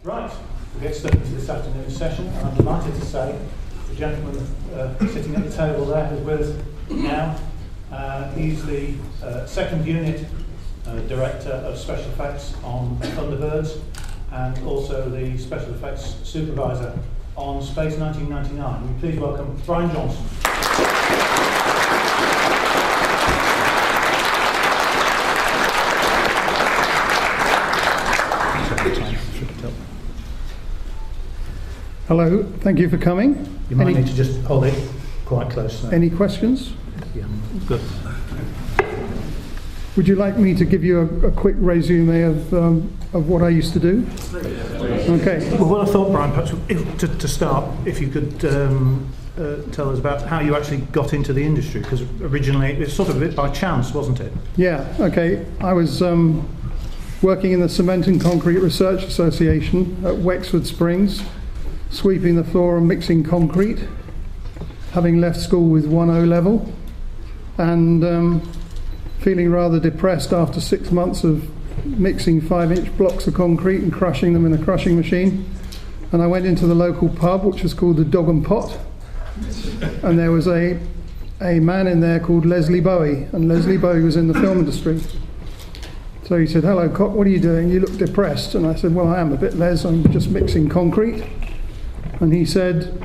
Right, we'll get stuck into this afternoon's session. I'm delighted to say the gentleman sitting at the table there is with us now. He's the second unit director of special effects on Thunderbirds and also the special effects supervisor on Space 1999. Will you please welcome Brian Johnson. Hello, thank you for coming. You might need to just hold it quite close there. Any questions? Yeah, good. Would you like me to give you a quick resume of what I used to do? Okay. Well, what I thought, Brian, perhaps to start, if you could tell us about how you actually got into the industry, because originally it was sort of a bit by chance, wasn't it? Yeah, okay. I was working in the Cement and Concrete Research Association at Wexford Springs, sweeping the floor and mixing concrete, having left school with 1 O level, and feeling rather depressed after 6 months of mixing 5-inch blocks of concrete and crushing them in a crushing machine. And I went into the local pub, which was called the Dog and Pot, and there was a man in there called Leslie Bowie, and Leslie Bowie was in the film industry. So he said, "Hello, Cock, what are you doing? You look depressed." And I said, "Well, I am a bit, Les. I'm just mixing concrete." And he said,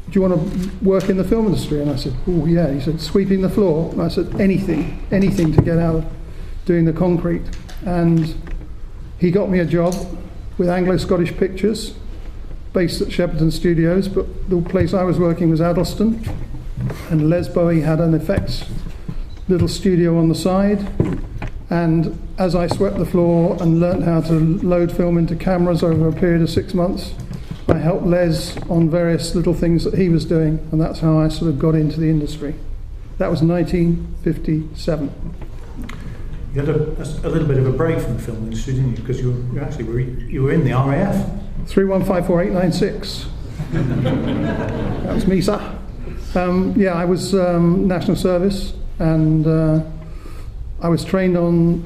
"Do you want to work in the film industry?" And I said, "Oh, yeah." He said, "Sweeping the floor?" And I said, anything to get out of doing the concrete." And he got me a job with Anglo-Scottish Pictures, based at Shepperton Studios, but the place I was working was Addleston. And Les Bowie had an effects little studio on the side. And as I swept the floor and learnt how to load film into cameras over a period of 6 months, I helped Les on various little things that he was doing, and that's how I sort of got into the industry. That was 1957. You had a little bit of a break from the film industry, didn't you? Because you were in the RAF. 3154-896. That was me, sir. Yeah, I was National Service, and I was trained on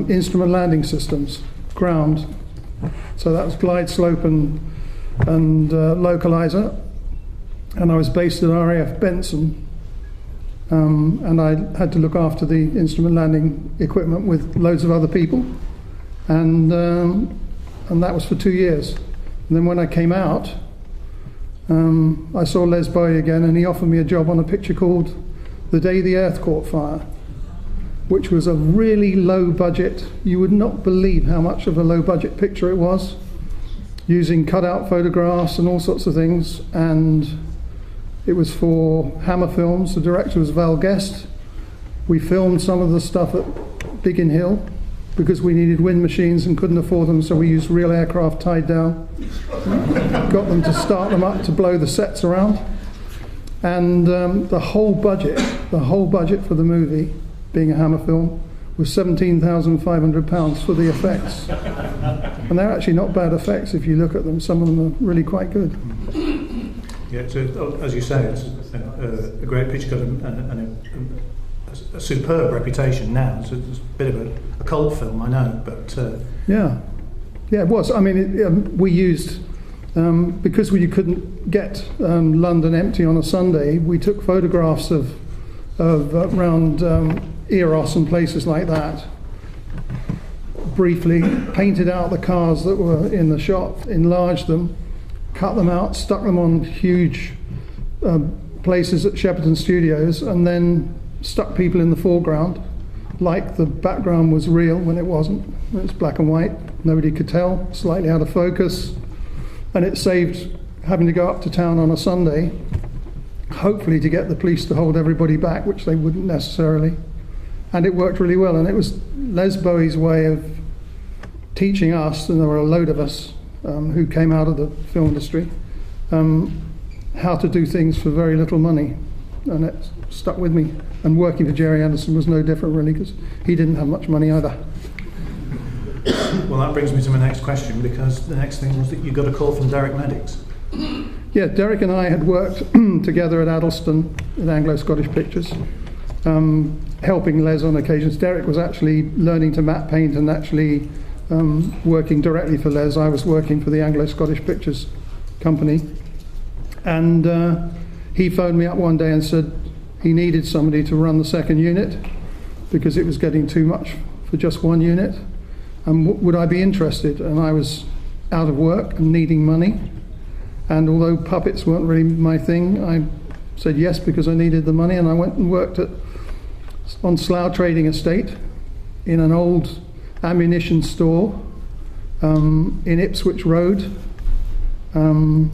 instrument landing systems, ground. So that was glide, slope, and localizer. And I was based at RAF Benson, and I had to look after the instrument landing equipment with loads of other people, and that was for 2 years. And then when I came out, I saw Les Bowie again, and he offered me a job on a picture called The Day the Earth Caught Fire, which was a really low budget. You would not believe how much of a low budget picture it was, using cutout photographs and all sorts of things. And it was for Hammer Films. The director was Val Guest. We filmed some of the stuff at Biggin Hill because we needed wind machines and couldn't afford them, so we used real aircraft tied down. Got them to start them up to blow the sets around. And the whole budget for the movie, being a Hammer film, was £17,500 for the effects. And they're actually not bad effects if you look at them. Some of them are really quite good. Yeah, so, as you say, it's a great picture, got a superb reputation now. It's a bit of a cult film, I know, but... Yeah, it was. I mean, we used... because we couldn't get London empty on a Sunday, we took photographs of around Eros and places like that, briefly painted out the cars that were in the shot, enlarged them, cut them out, stuck them on huge places at Shepperton Studios, and then stuck people in the foreground like the background was real when it wasn't. It was black and white, nobody could tell, slightly out of focus, and it saved having to go up to town on a Sunday, hopefully to get the police to hold everybody back, which they wouldn't necessarily. And it worked really well, and it was Les Bowie's way of teaching us, and there were a load of us who came out of the film industry, how to do things for very little money, and it stuck with me. And working for Gerry Anderson was no different, really, because he didn't have much money either. Well, that brings me to my next question, because the next thing was that you got a call from Derek Maddox. Yeah, Derek and I had worked together at Addleston with Anglo-Scottish Pictures, helping Les on occasions. Derek was actually learning to matte paint and actually working directly for Les. I was working for the Anglo-Scottish Pictures Company. And he phoned me up one day and said he needed somebody to run the second unit because it was getting too much for just one unit. And would I be interested? And I was out of work and needing money. And although puppets weren't really my thing, I said yes because I needed the money. And I went and worked on Slough Trading Estate in an old ammunition store in Ipswich Road. And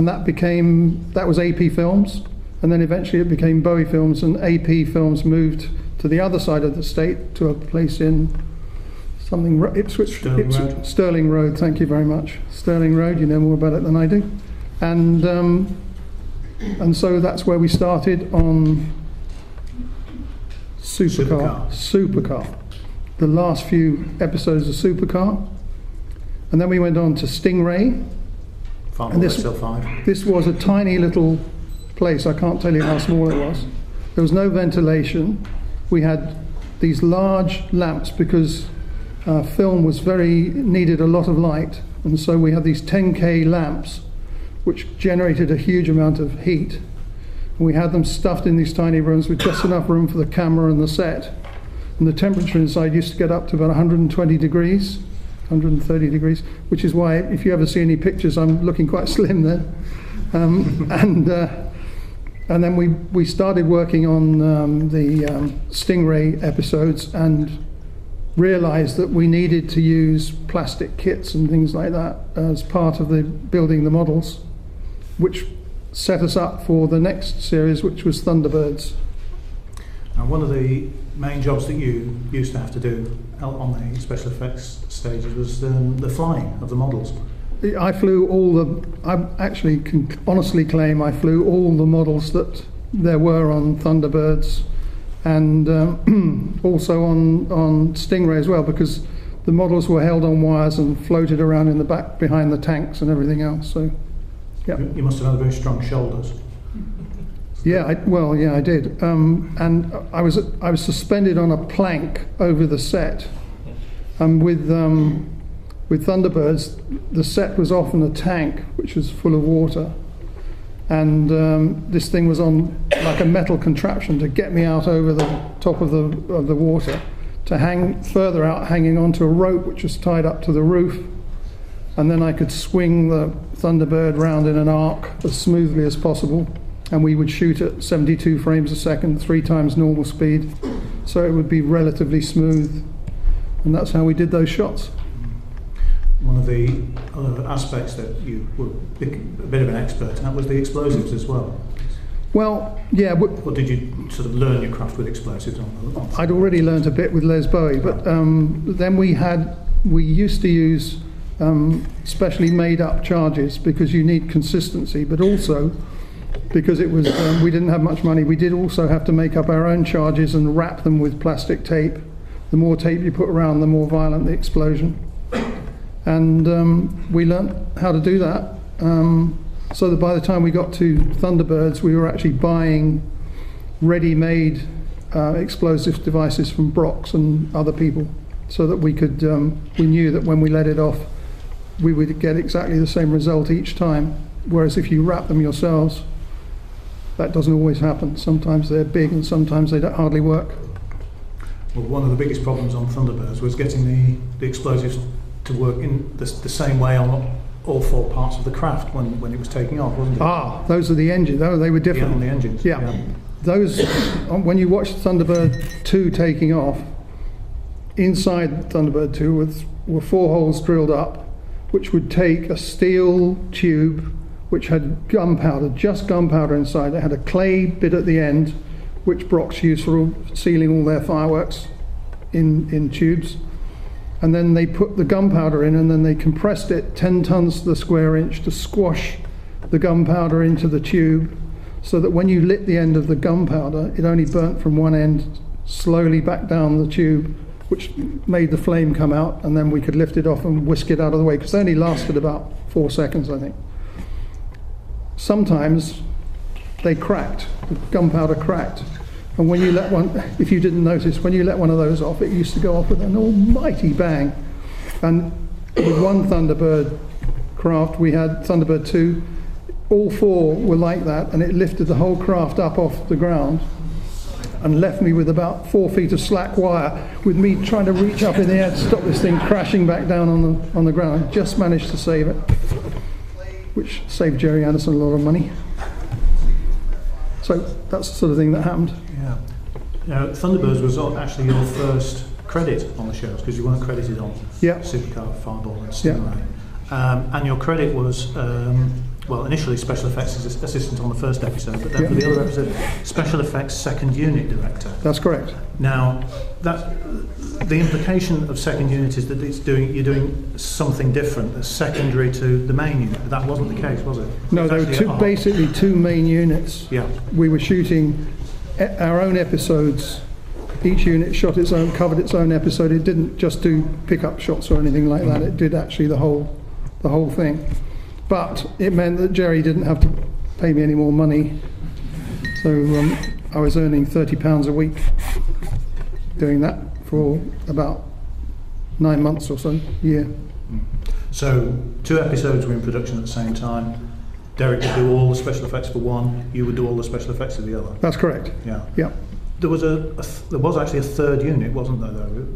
that was AP Films, and then eventually it became Bowie Films, and AP Films moved to the other side of the state to a place in Stirling Road. Thank you very much. Stirling Road, you know more about it than I do. And so that's where we started on Supercar. The last few episodes of Supercar, and then we went on to Stingray. And this was a tiny little place. I can't tell you how small it was. There was no ventilation. We had these large lamps because film needed a lot of light, and so we had these 10K lamps which generated a huge amount of heat. And we had them stuffed in these tiny rooms with just enough room for the camera and the set. And the temperature inside used to get up to about 120 degrees. 130 degrees, which is why if you ever see any pictures, I'm looking quite slim then. And then we started working on the Stingray episodes and realised that we needed to use plastic kits and things like that as part of the building the models, which set us up for the next series, which was Thunderbirds. Now, one of the main jobs that you used to have to do on the special effects stages was the flying of the models. I actually can honestly claim I flew all the models that there were on Thunderbirds, and also on Stingray as well, because the models were held on wires and floated around in the back behind the tanks and everything else. So, yeah. You must have had very strong shoulders. Yeah, I did, and I was suspended on a plank over the set, and with Thunderbirds, the set was often a tank which was full of water, and this thing was on like a metal contraption to get me out over the top of the water, to hang further out, hanging onto a rope which was tied up to the roof, and then I could swing the Thunderbird round in an arc as smoothly as possible. And we would shoot at 72 frames a second, 3 times normal speed, so it would be relatively smooth, and that's how we did those shots. One of the other aspects that you were a bit of an expert in was the explosives as well. Well, yeah. Or did you sort of learn your craft with explosives on? I'd already learned a bit with Les Bowie, but then we used to use specially made up charges because you need consistency, but also because it was we didn't have much money, we did also have to make up our own charges and wrap them with plastic tape. The more tape you put around, the more violent the explosion. And we learnt how to do that, so that by the time we got to Thunderbirds, we were actually buying ready-made explosive devices from Brock's and other people, so that we knew that when we let it off, we would get exactly the same result each time. Whereas if you wrap them yourselves, that doesn't always happen. Sometimes they're big and sometimes they don't hardly work. Well, one of the biggest problems on Thunderbirds was getting the explosives to work in the same way on all 4 parts of the craft when it was taking off, wasn't it? Those are the engines. Oh, they were different. Yeah, on the engines. Yeah. Those, when you watch Thunderbird 2 taking off, inside Thunderbird 2 were 4 holes drilled up, which would take a steel tube which had gunpowder, just gunpowder inside. It had a clay bit at the end, which Brock's used for sealing all their fireworks in tubes. And then they put the gunpowder in, and then they compressed it 10 tons to the square inch to squash the gunpowder into the tube, so that when you lit the end of the gunpowder, it only burnt from one end slowly back down the tube, which made the flame come out, and then we could lift it off and whisk it out of the way, because they only lasted about 4 seconds, I think. Sometimes they cracked, the gunpowder cracked, and when you let one, if you didn't notice, when you let one of those off, it used to go off with an almighty bang. And with one Thunderbird craft, we had Thunderbird 2, all 4 were like that, and it lifted the whole craft up off the ground and left me with about 4 feet of slack wire, with me trying to reach up in the air to stop this thing crashing back down on the ground. I just managed to save it, which saved Gerry Anderson a lot of money. So that's the sort of thing that happened. Yeah. Now, Thunderbirds was actually your first credit on the shows, because you weren't credited on Supercar, Fireball and Stingray. And your credit was, well, initially special effects assistant on the first episode, but then for the other episode, special effects second unit director. That's correct. Now, the implication of second unit is that you're doing something different, that's secondary to the main unit. But that wasn't the case, was it? No, there were basically two main units. Yeah. We were shooting our own episodes. Each unit shot its own, covered its own episode. It didn't just do pickup shots or anything like that. It did actually the whole thing. But it meant that Gerry didn't have to pay me any more money. So I was earning £30 a week doing that for about 9 months or so, a year. So 2 episodes were in production at the same time. Derek would do all the special effects for one, you would do all the special effects for the other. That's correct. Yeah. Yeah. There was actually a third unit, wasn't there, though,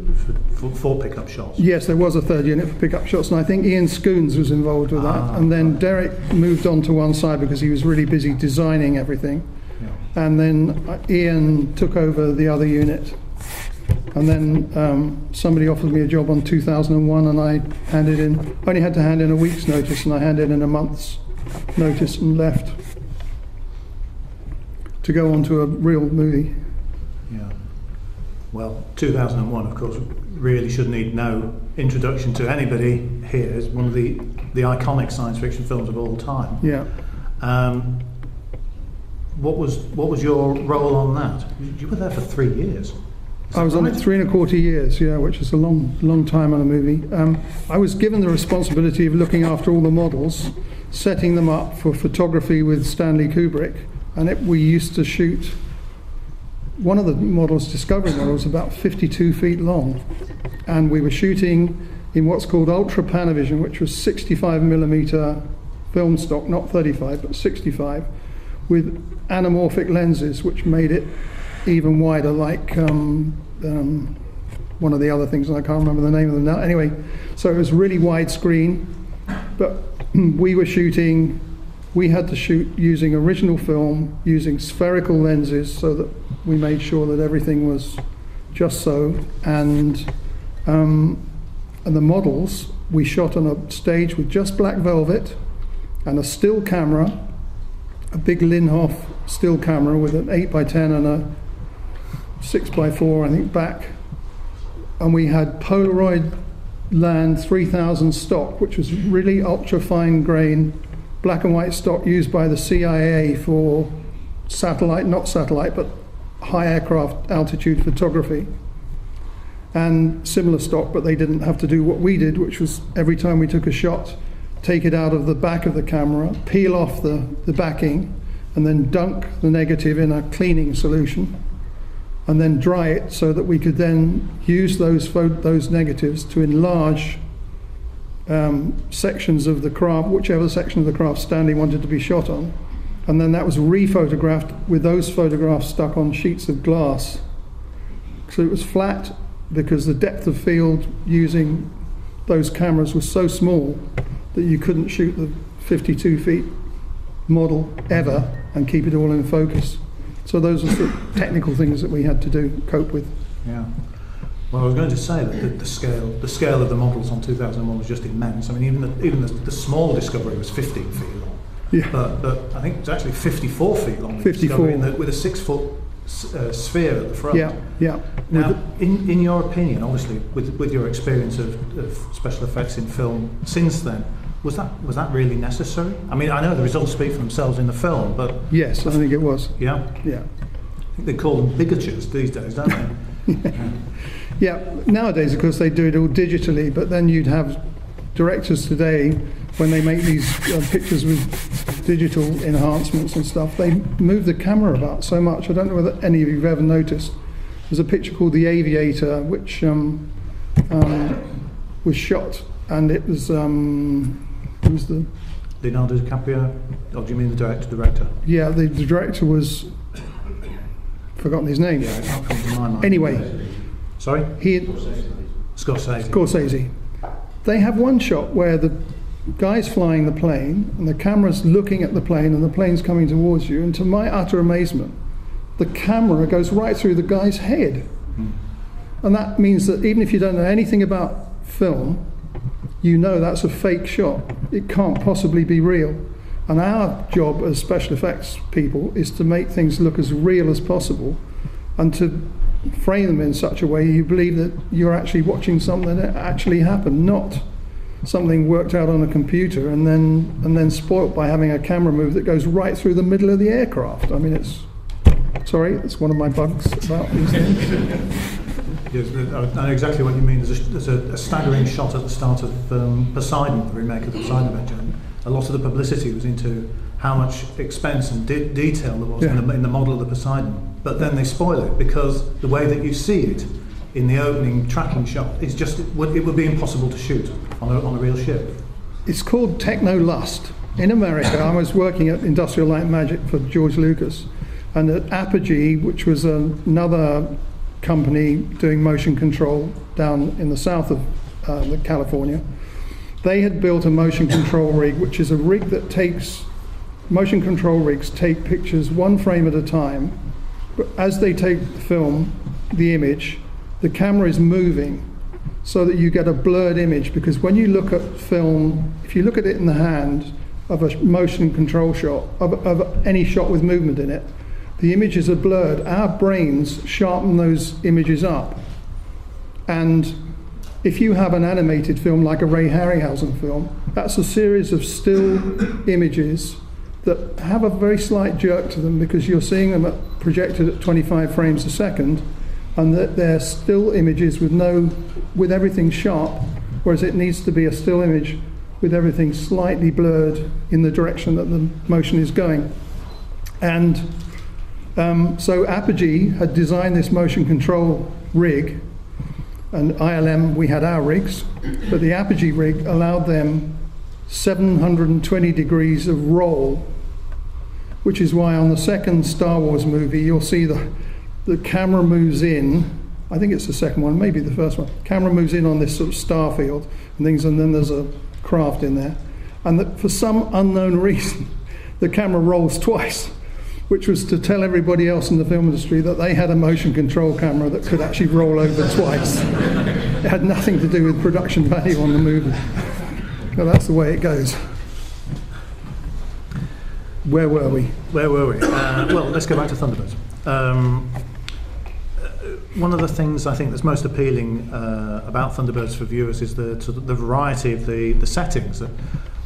for pickup shots? Yes, there was a third unit for pickup shots, and I think Ian Scoons was involved with that. And then Derek moved on to one side because he was really busy designing everything. Yeah. And then Ian took over the other unit. And then somebody offered me a job on 2001, and I only had to hand in a week's notice, and I handed in a month's notice and left to go on to a real movie. Yeah. Well, 2001, of course, really should need no introduction to anybody here. It's one of the iconic science fiction films of all time. Yeah. What was your role on that? You were there for 3 years. I was on it 3¼ years, yeah, which is a long time on a movie. I was given the responsibility of looking after all the models, setting them up for photography with Stanley Kubrick, and we used to shoot. One of the models, Discovery models, about 52 feet long, and we were shooting in what's called ultra panavision, which was 65mm film stock, not 35 but 65, with anamorphic lenses, which made it even wider, like one of the other things, and I can't remember the name of them now. Anyway, so it was really widescreen, but we had to shoot using original film, using spherical lenses, so that we made sure that everything was just so. And the models we shot on a stage with just black velvet and a still camera, a big Linhof still camera with an 8x10 and a 6x4, I think, back. And we had Polaroid Land 3000 stock, which was really ultra fine grain black and white stock used by the CIA for not satellite, but high aircraft altitude photography. And similar stock, but they didn't have to do what we did, which was every time we took a shot, take it out of the back of the camera, peel off the backing, and then dunk the negative in a cleaning solution, and then dry it so that we could then use those negatives to enlarge sections of the craft, whichever section of the craft Stanley wanted to be shot on. And then that was re-photographed with those photographs stuck on sheets of glass. So it was flat because the depth of field using those cameras was so small that you couldn't shoot the 52 feet model ever and keep it all in focus. So those are the technical things that we had to cope with. Yeah. Well, I was going to say that the scale of the models on 2001 was just immense. I mean, even the small Discovery was 15 feet long. Yeah. But I think it's actually 54 feet long. 54 with a 6-foot sphere at the front. Yeah, yeah. Now, in your opinion, obviously, with your experience of special effects in film since then, was that really necessary? I mean, I know the results speak for themselves in the film, but yes, I think it was. Yeah. Yeah. I think they call them bigatures these days, don't they? Yeah. Yeah, nowadays, of course, they do it all digitally, but then you'd have directors today, when they make these pictures with digital enhancements and stuff, they move the camera about so much. I don't know whether any of you have ever noticed. There's a picture called The Aviator, which was shot, and it was who was the Leonardo DiCaprio? Or do you mean the director? yeah, the director was forgotten his name. Yeah, it can't come to my mind. Anyway, Sorry? Scorsese. Scorsese. They have one shot where the guy's flying the plane and the camera's looking at the plane and the plane's coming towards you, and to my utter amazement, the camera goes right through the guy's head. And that means that even if you don't know anything about film, you know that's a fake shot. It can't possibly be real. And our job as special effects people is to make things look as real as possible and to frame them in such a way you believe that you're actually watching something that actually happened, not something worked out on a computer and then spoilt by having a camera move that goes right through the middle of the aircraft. I mean, it's one of my bugs about these things. Yes, I know exactly what you mean. There's a staggering shot at the start of Poseidon, the remake of the Poseidon Adventure. A lot of the publicity was into how much expense and detail there was in the model of the Poseidon. But then they spoil it because the way that you see it in the opening tracking shot is just, it would be impossible to shoot on a real ship. It's called techno-lust. In America, I was working at Industrial Light and Magic for George Lucas, and at Apogee, which was another company doing motion control down in the south of California, they had built a motion control rig, which is a rig that takes, motion control rigs take pictures one frame at a time, but as they take the film, the image, the camera is moving so that you get a blurred image, because when you look at film, if you look at it in the hand of a motion control shot, of any shot with movement in it, the images are blurred. Our brains sharpen those images up. And if you have an animated film like a Ray Harryhausen film, that's a series of still images that have a very slight jerk to them because you're seeing them projected at 25 frames a second, and that they're still images with everything sharp, whereas it needs to be a still image with everything slightly blurred in the direction that the motion is going. And so Apogee had designed this motion control rig, and ILM, we had our rigs, but the Apogee rig allowed them 720 degrees of roll, which is why on the second Star Wars movie you'll see the camera moves in, I think it's the second one, maybe the first one, camera moves in on this sort of star field and things, and then there's a craft in there, and that for some unknown reason the camera rolls twice, which was to tell everybody else in the film industry that they had a motion control camera that could actually roll over twice. It had nothing to do with production value on the movie. Well, that's the way it goes. Where were we? Well, let's go back to Thunderbirds. One of the things I think that's most appealing about Thunderbirds for viewers is the variety of the settings.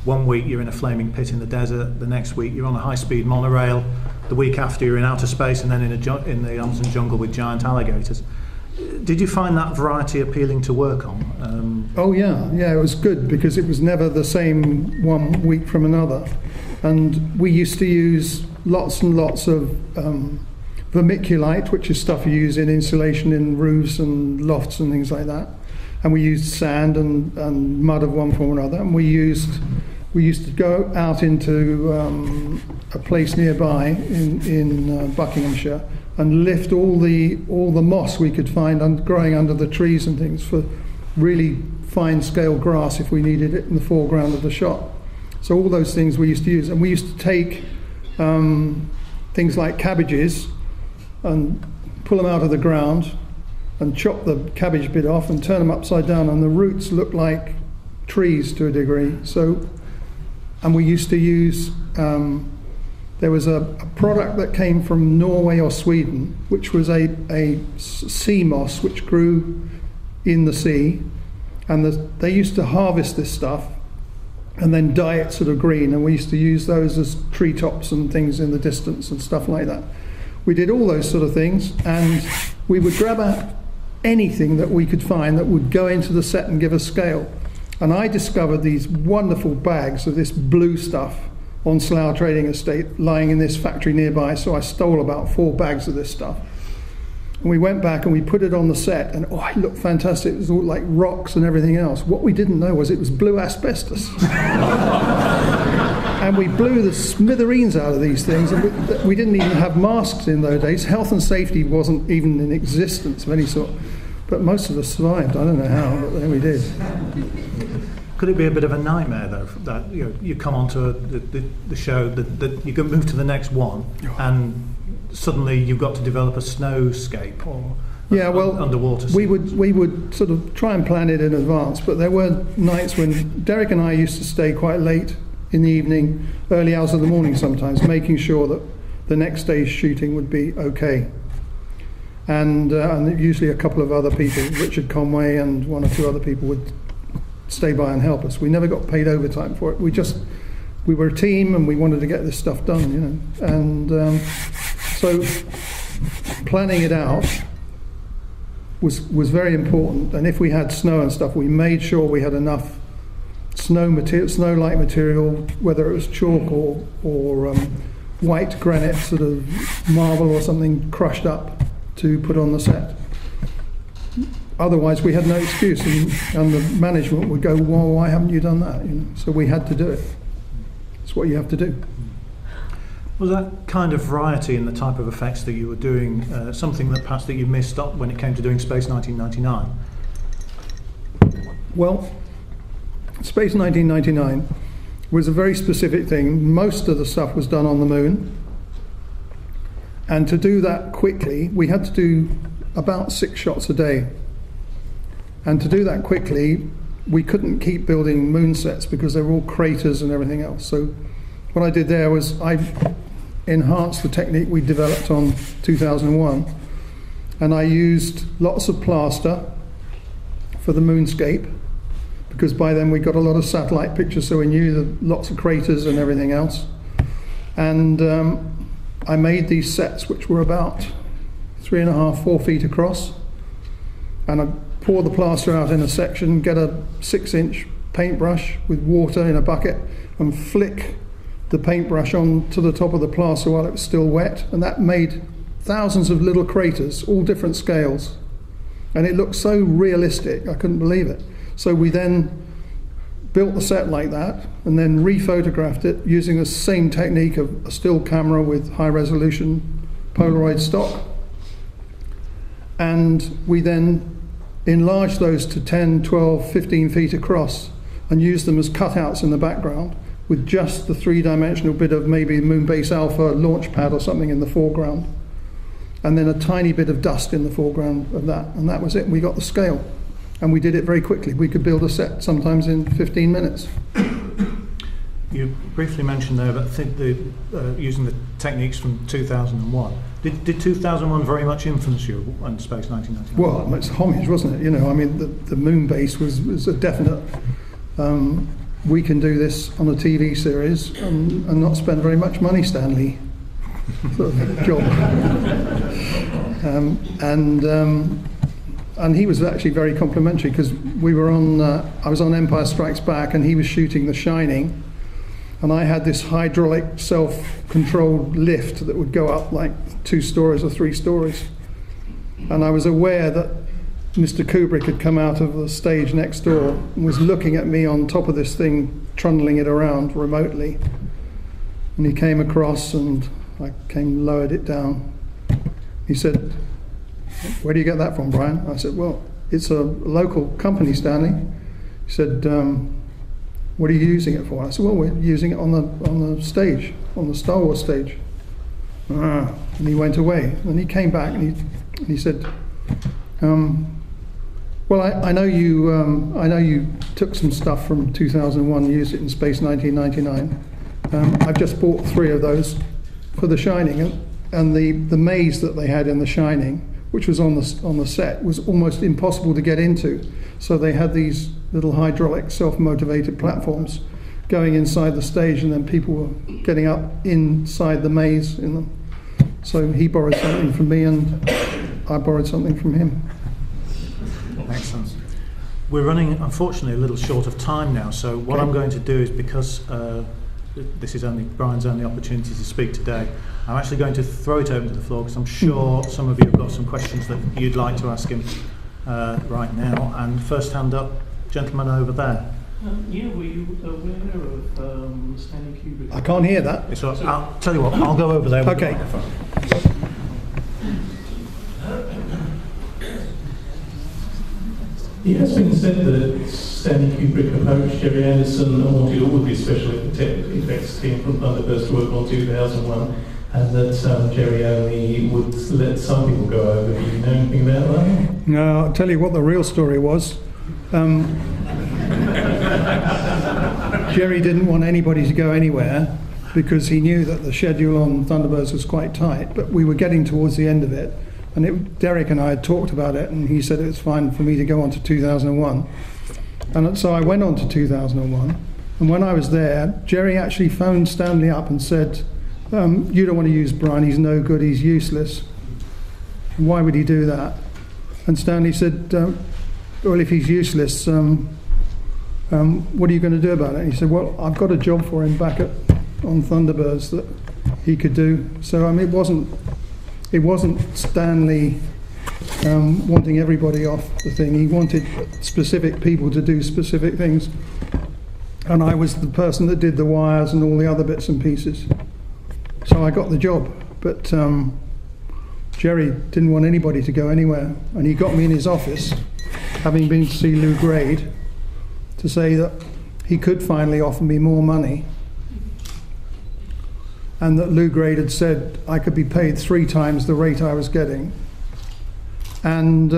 One week you're in a flaming pit in the desert, the next week you're on a high-speed monorail, the week after you're in outer space, and then in the Amazon jungle with giant alligators. Did you find that variety appealing to work on? Oh yeah, it was good because it was never the same one week from another. And we used to use lots and lots of vermiculite, which is stuff you use in insulation in roofs and lofts and things like that. And we used sand and mud of one form or another. And we used to go out into a place nearby in Buckinghamshire and lift all the moss we could find growing under the trees and things for really fine scale grass if we needed it in the foreground of the shot. So all those things we used to use, and we used to take things like cabbages and pull them out of the ground and chop the cabbage bit off and turn them upside down, and the roots look like trees to a degree. So, and we used to use, there was a product that came from Norway or Sweden, which was a sea moss which grew in the sea, and they used to harvest this stuff and then dye it sort of green, and we used to use those as treetops and things in the distance and stuff like that. We did all those sort of things, and we would grab out anything that we could find that would go into the set and give us scale. And I discovered these wonderful bags of this blue stuff on Slough Trading Estate lying in this factory nearby, so I stole about 4 bags of this stuff. And we went back and we put it on the set, and it looked fantastic. It was all like rocks and everything else. What we didn't know was it was blue asbestos. And we blew the smithereens out of these things. And we didn't even have masks in those days. Health and safety wasn't even in existence of any sort. But most of us survived. I don't know how, but then we did. Could it be a bit of a nightmare though? That you come onto the show, that you can move to the next one, and suddenly you've got to develop a snowscape or underwater scene. We would sort of try and plan it in advance, but there were nights when Derek and I used to stay quite late in the evening, early hours of the morning sometimes, making sure that the next day's shooting would be okay. And usually a couple of other people, Richard Conway and one or two other people, would stay by and help us. We never got paid overtime for it. We were a team and we wanted to get this stuff done, And so planning it out was very important. And if we had snow and stuff, we made sure we had enough snow-like material, whether it was chalk or white granite, sort of marble or something crushed up to put on the set. Otherwise, we had no excuse, and the management would go, "Well, why haven't you done that?" So we had to do it. It's what you have to do. Was that kind of variety in the type of effects that you were doing something that perhaps that you missed up when it came to doing Space 1999? Well, Space 1999 was a very specific thing. Most of the stuff was done on the moon. And to do that quickly, we had to do about 6 shots a day. And to do that quickly, we couldn't keep building moon sets because they were all craters and everything else. So what I did there was I enhanced the technique we developed on 2001, and I used lots of plaster for the moonscape, because by then we got a lot of satellite pictures, so we knew that lots of craters and everything else. And I made these sets which were about 3.5, 4 feet across, and I pour the plaster out in a section, get a 6-inch paintbrush with water in a bucket and flick the paintbrush onto the top of the plaster while it was still wet, and that made thousands of little craters, all different scales, and it looked so realistic, I couldn't believe it. So we then built the set like that and then rephotographed it using the same technique of a still camera with high resolution Polaroid stock, and we then enlarged those to 10, 12, 15 feet across and used them as cutouts in the background with just the 3-dimensional bit of maybe Moonbase Alpha launch pad or something in the foreground, and then a tiny bit of dust in the foreground of that, and that was it. We got the scale, and we did it very quickly. We could build a set sometimes in 15 minutes. You briefly mentioned there about using the techniques from 2001. Did 2001 very much influence you on Space 1999? Well, it's homage, wasn't it? I mean, the moon base was a definite, we can do this on a TV series and not spend very much money, Stanley, sort of job. And he was actually very complimentary, because we were I was on Empire Strikes Back and he was shooting The Shining, and I had this hydraulic self-controlled lift that would go up like 2 stories or 3 stories. And I was aware that Mr. Kubrick had come out of the stage next door and was looking at me on top of this thing, trundling it around remotely. And he came across and I lowered it down. He said, "Where do you get that from, Brian?" I said, "Well, it's a local company, Stanley." He said, "What are you using it for?" I said, "Well, we're using it on the stage, on the Star Wars stage." And he went away, and he came back and he said, "Well, I know you took some stuff from 2001 and used it in Space 1999. I've just bought 3 of those for The Shining, and the maze that they had in The Shining, which was on the set, was almost impossible to get into. So they had these little hydraulic self-motivated platforms going inside the stage, and then people were getting up inside the maze in them. So he borrowed something from me and I borrowed something from him." Excellent. We're running, unfortunately, a little short of time now, so what I'm going to do is, because this is only Brian's only opportunity to speak today, I'm actually going to throw it open to the floor because I'm sure some of you have got some questions that you'd like to ask him right now. And first hand up, gentleman over there. Yeah, were you aware of Stanley Kubrick? I can't hear that. So I'll tell you what, I'll go over there with the Okay. microphone. It has been said that Stanley Kubrick approached Gerry Anderson and wanted all of his special effects team from Thunderbirds to work on 2001, and that Gerry only would let some people go over. Do you know anything about that? No, I'll tell you what the real story was. Jerry didn't want anybody to go anywhere because he knew that the schedule on Thunderbirds was quite tight, but we were getting towards the end of it. And Derek and I had talked about it, and he said it was fine for me to go on to 2001. And so I went on to 2001. And when I was there, Gerry actually phoned Stanley up and said, you don't want to use Brian, he's no good, he's useless. And why would he do that? And Stanley said, well, if he's useless, what are you going to do about it? And he said, well, I've got a job for him back on Thunderbirds that he could do. So, I mean, it wasn't Stanley wanting everybody off the thing. He wanted specific people to do specific things. And I was the person that did the wires and all the other bits and pieces. So I got the job. But Gerry didn't want anybody to go anywhere. And he got me in his office, having been to see Lou Grade, to say that he could finally offer me more money. And that Lou Grade had said I could be paid 3 times the rate I was getting. And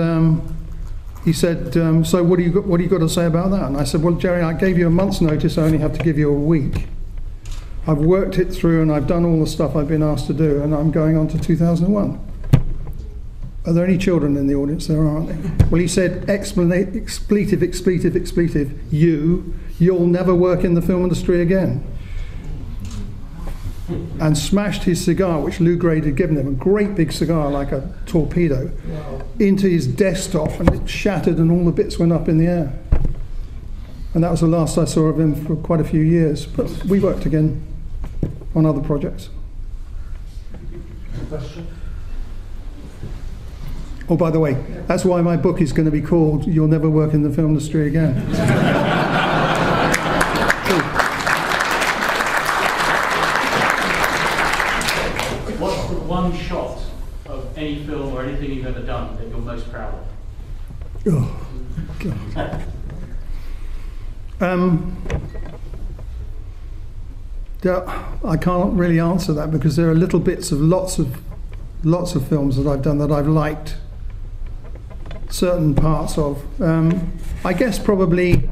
he said, so what do you got to say about that? And I said, well, Gerry, I gave you a month's notice, I only have to give you a week. I've worked it through and I've done all the stuff I've been asked to do, and I'm going on to 2001. Are there any children in the audience? There aren't there? Well, he said, expletive, you'll never work in the film industry again. And smashed his cigar, which Lou Grade had given him, a great big cigar like a torpedo, into his desktop, and it shattered and all the bits went up in the air. And that was the last I saw of him for quite a few years. But we worked again on other projects. Question? Oh, by the way, that's why my book is going to be called You'll Never Work in the Film Industry Again. What's the one shot of any film or anything you've ever done that you're most proud of? Oh, God. I can't really answer that because there are little bits of lots of films that I've done that I've liked certain parts of. I guess probably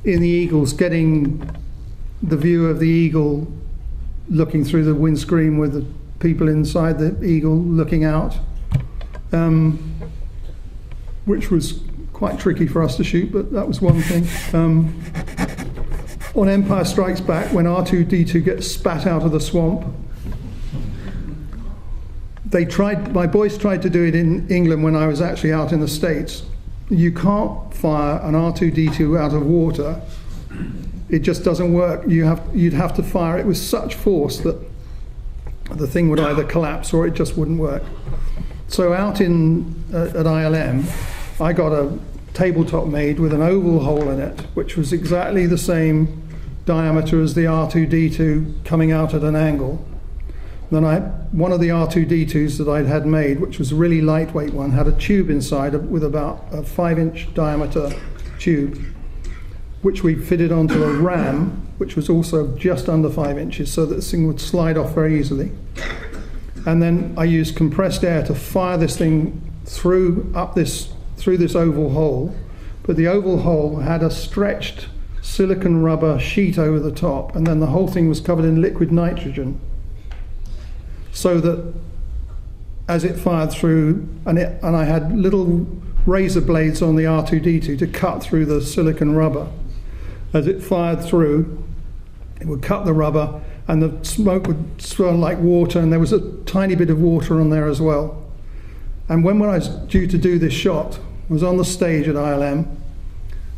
in the Eagles, getting the view of the Eagle looking through the windscreen with the people inside the Eagle looking out, which was quite tricky for us to shoot, but that was one thing. On Empire Strikes Back, when R2-D2 gets spat out of the swamp, my boys tried to do it in England when I was actually out in the States. You can't fire an R2-D2 out of water. It just doesn't work. You'd have to fire it with such force that the thing would either collapse or it just wouldn't work. So out at ILM, I got a tabletop made with an oval hole in it, which was exactly the same diameter as the R2-D2 coming out at an angle. Then one of the R2-D2s that I'd had made, which was a really lightweight one, had a tube inside with about a 5-inch diameter tube, which we fitted onto a ram, which was also just under 5 inches, so that this thing would slide off very easily. And then I used compressed air to fire this thing through this oval hole, but the oval hole had a stretched silicon rubber sheet over the top, and then the whole thing was covered in liquid nitrogen, so that as it fired through, and I had little razor blades on the R2-D2 to cut through the silicon rubber. As it fired through, it would cut the rubber, and the smoke would swirl like water, and there was a tiny bit of water on there as well. And when I was due to do this shot, I was on the stage at ILM,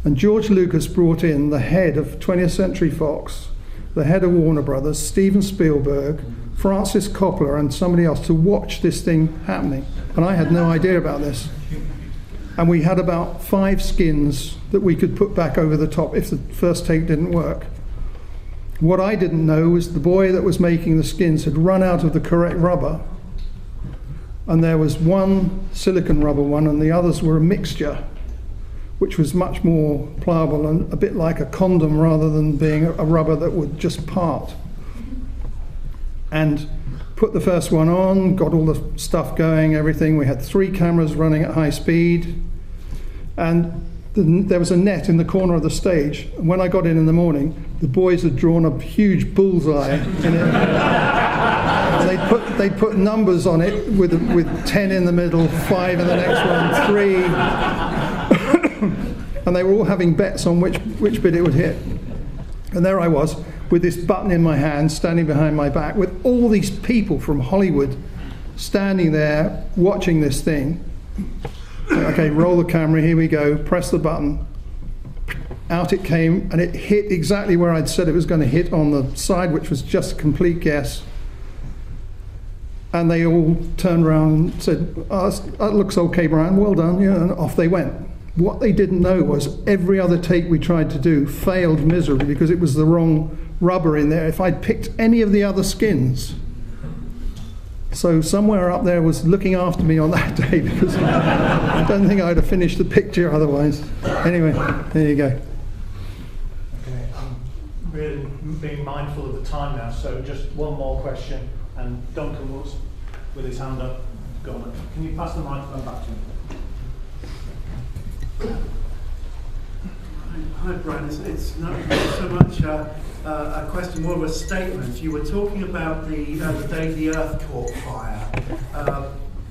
and George Lucas brought in the head of 20th Century Fox the head of Warner Brothers, Steven Spielberg, Francis Coppola and somebody else to watch this thing happening. And I had no idea about this. And we had about 5 skins that we could put back over the top if the first take didn't work. What I didn't know was the boy that was making the skins had run out of the correct rubber, and there was one silicon rubber one and the others were a mixture, which was much more pliable and a bit like a condom rather than being a rubber that would just part. And put the first one on, got all the stuff going, everything. We had 3 cameras running at high speed, and there was a net in the corner of the stage. And when I got in the morning, the boys had drawn a huge bullseye in it. They'd put numbers on it with 10 in the middle, 5 in the next one, 3. And they were all having bets on which bit it would hit. And there I was, with this button in my hand, standing behind my back, with all these people from Hollywood standing there watching this thing. Okay, roll the camera, here we go, press the button. Out it came, and it hit exactly where I'd said it was going to hit on the side, which was just a complete guess. And they all turned around and said, "Oh, that looks okay, Brian, well done," yeah, and off they went. What they didn't know was every other take we tried to do failed miserably because it was the wrong rubber in there. If I'd picked any of the other skins. So somewhere up there was looking after me on that day, because I don't think I'd have finished the picture otherwise. Anyway, there you go. Okay, I'm really being mindful of the time now, so just one more question. And Duncan was with his hand up. Go on. Can you pass the microphone back to him? Hi, Brian. It's not so much a question, more of a statement. You were talking about the day the Earth caught fire,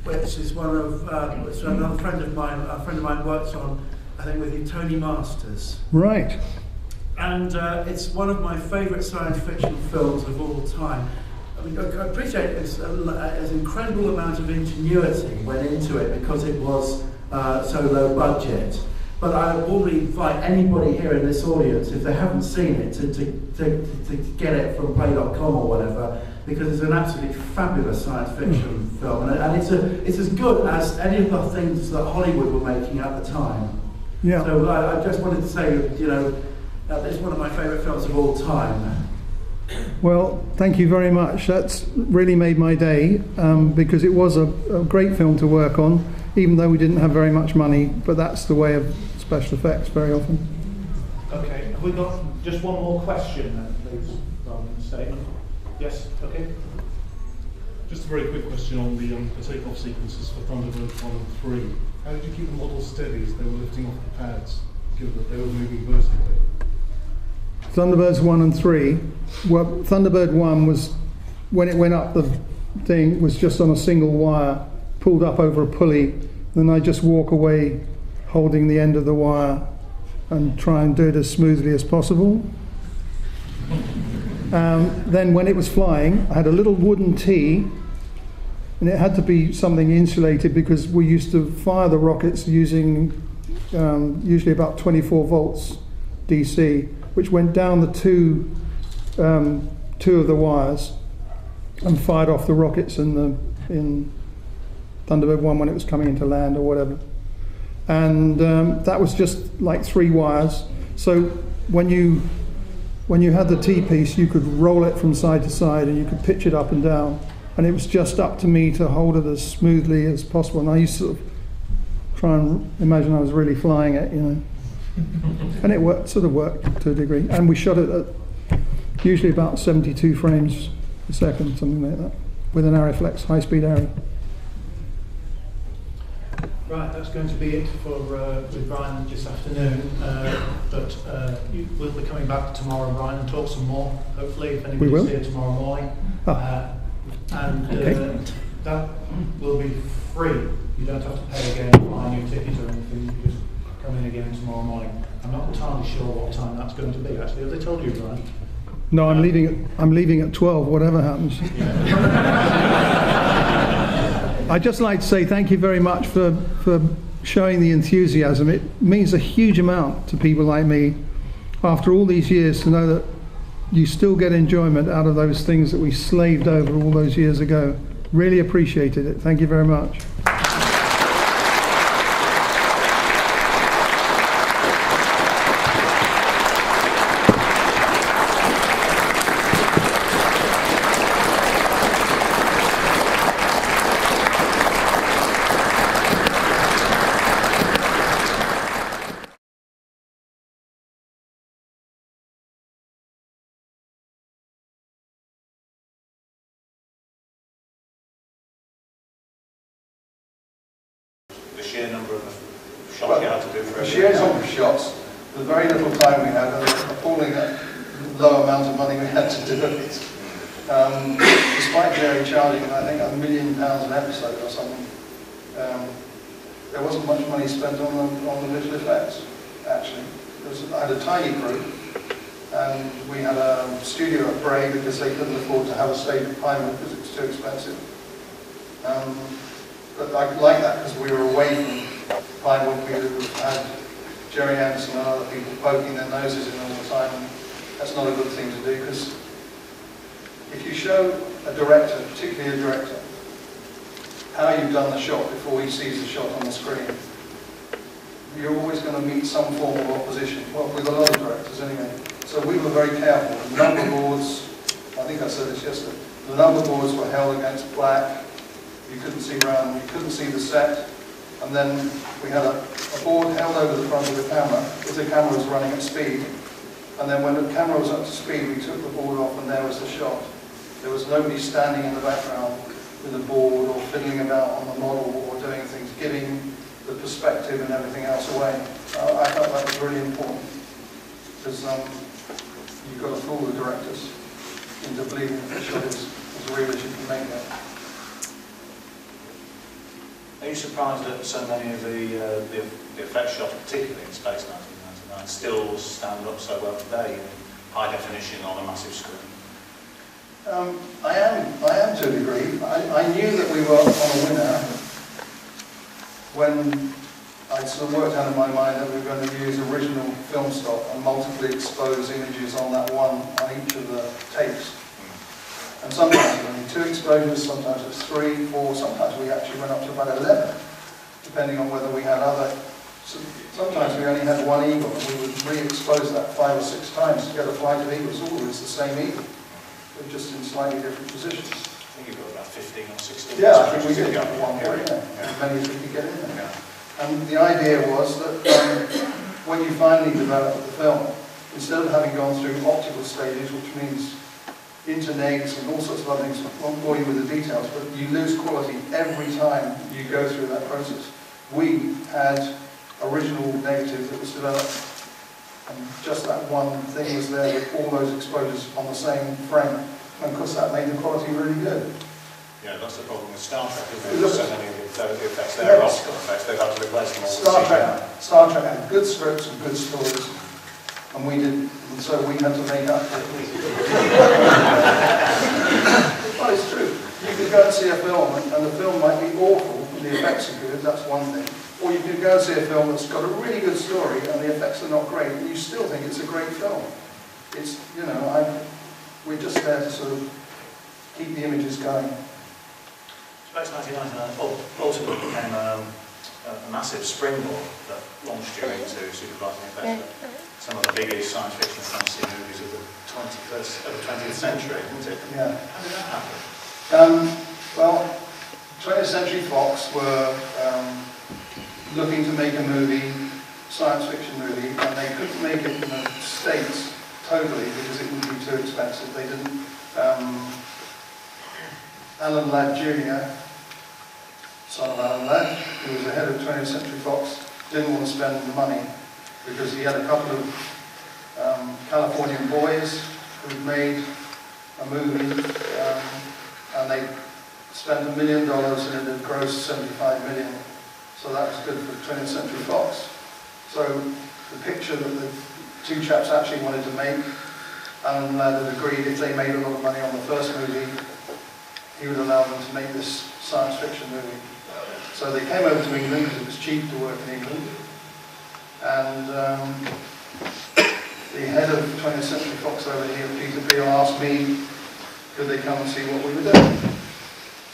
which is one of which another friend of mine works on, I think, with you, Tony Masters. Right. And it's one of my favourite science fiction films of all time. I mean, I appreciate an incredible amount of ingenuity went into it because it was so low budget. But I warmly invite anybody here in this audience, if they haven't seen it, to get it from play.com or whatever, because it's an absolutely fabulous science fiction film, and it's as good as any of the things that Hollywood were making at the time. Yeah. So I just wanted to say, it's one of my favourite films of all time. Well, thank you very much. That's really made my day, because it was a great film to work on, even though we didn't have very much money, but that's the way of special effects very often. Okay, have we got just one more question then, please, rather than a statement? Yes, okay. Just a very quick question on the takeoff sequences for Thunderbird 1 and 3. How did you keep the models steady as they were lifting off the pads, given that they were moving vertically? Thunderbirds 1 and 3, well, Thunderbird 1 was, when it went up, the thing was just on a single wire, pulled up over a pulley, then I just walk away holding the end of the wire and try and do it as smoothly as possible. Then when it was flying, I had a little wooden tee, and it had to be something insulated because we used to fire the rockets using usually about 24 volts DC, which went down the two of the wires and fired off the rockets in Thunderbird 1 when it was coming into land or whatever. And that was just like 3 wires. So when you had the T-piece, you could roll it from side to side and you could pitch it up and down. And it was just up to me to hold it as smoothly as possible. And I used to sort of try and imagine I was really flying it, And it worked to a degree. And we shot it at usually about 72 frames a second, something like that, with an Ariflex high-speed Arri. Right, that's going to be it for with Brian this afternoon. But we'll be coming back tomorrow, Brian, and talk some more, hopefully, if anybody's here tomorrow morning. That will be free. You don't have to pay again to buy a new ticket or anything. You can just come in again tomorrow morning. I'm not entirely sure what time that's going to be, actually. Have they told you, Brian? No, I'm leaving at 12, whatever happens. I'd just like to say thank you very much for showing the enthusiasm. It means a huge amount to people like me after all these years to know that you still get enjoyment out of those things that we slaved over all those years ago. Really appreciated it. Thank you very much. The sheer number of shots you had to do for The every sheer number of shots, the very little time we had, and the appalling low amount of money we had to do it. Despite Gerry charging, I think, £1 million an episode or something, there wasn't much money spent on the visual effects, actually. I had a tiny crew, and we had a studio at Bray because they couldn't afford to have a stage at Pinewood because it was too expensive. But I like that because we were away from Pinewood. We had Gerry Anderson and other people poking their noses in all the time, and that's not a good thing to do, because if you show a director, particularly a director, how you've done the shot before he sees the shot on the screen, you're always going to meet some form of opposition. Well, with a lot of directors anyway. So we were very careful. The number boards, I think I said this yesterday, the number boards were held against black. You couldn't see round, you couldn't see the set. And then we had a board held over the front of the camera if the camera was running at speed. And then when the camera was up to speed, we took the board off and there was the shot. There was nobody standing in the background with a board or fiddling about on the model or doing things, giving the perspective and everything else away. I thought that was really important, because you've got to fool the directors into believing that the shot is as real as you can make it. Are you surprised that so many of the effect shots, particularly in Space 1999, still stand up so well today in high definition on a massive screen? I am to a degree. I knew that we were on a winner when I sort of worked out in my mind that we were going to use original film stock and multiply expose images on that one on each of the tapes. And sometimes only 2 exposures, sometimes it's 3, 4, sometimes we actually went up to about 11, depending on whether we had other. Sometimes we only had one eagle, and we would re-expose that 5 or 6 times to get a flight of eagles, always the same eagle, but just in slightly different positions. I think you've got about 15 or 16. Yeah, I think we did at one point, as many as we could get in there. Yeah. And the idea was that when you finally develop the film, instead of having gone through optical stages, which means internegs and all sorts of other things, I won't bore you with the details, but you lose quality every time you go through that process. We had original negative that was developed, and just that one thing was there with all those exposures on the same frame, and of course that made the quality really good. Yeah, that's the problem with Star Trek, isn't it? So many of the effects there are optical effects, they've had to replace them all. Star Trek had good scripts and good stories, and we did, and so we had to make up for it. Well, it's true. You could go and see a film, and the film might be awful, and the effects are good, that's one thing. Or you could go and see a film that's got a really good story, and the effects are not great, and you still think it's a great film. It's, you know, we're just there to sort of keep the images going. Space 1999 ultimately became a massive springboard that launched you into supervising effects. Some of the biggest science fiction fantasy movies of the 20th century, isn't it? Yeah. How did that happen? Well, 20th Century Fox were looking to make a movie, science fiction movie, and they couldn't make it in the States totally because it would be too expensive. They didn't. Alan Ladd Jr., son of Alan Ladd, who was the head of 20th Century Fox, didn't want to spend the money because he had a couple of Californian boys who'd made a movie, and they spent $1 million and it had grossed 75 million. So that was good for 20th Century Fox. So the picture that the 2 chaps actually wanted to make, Alan Ladd had agreed if they made a lot of money on the first movie, he would allow them to make this science fiction movie. So they came over to England because it was cheap to work in England. And the head of 20th Century Fox over here, Peter Beale, asked me, could they come and see what we were doing?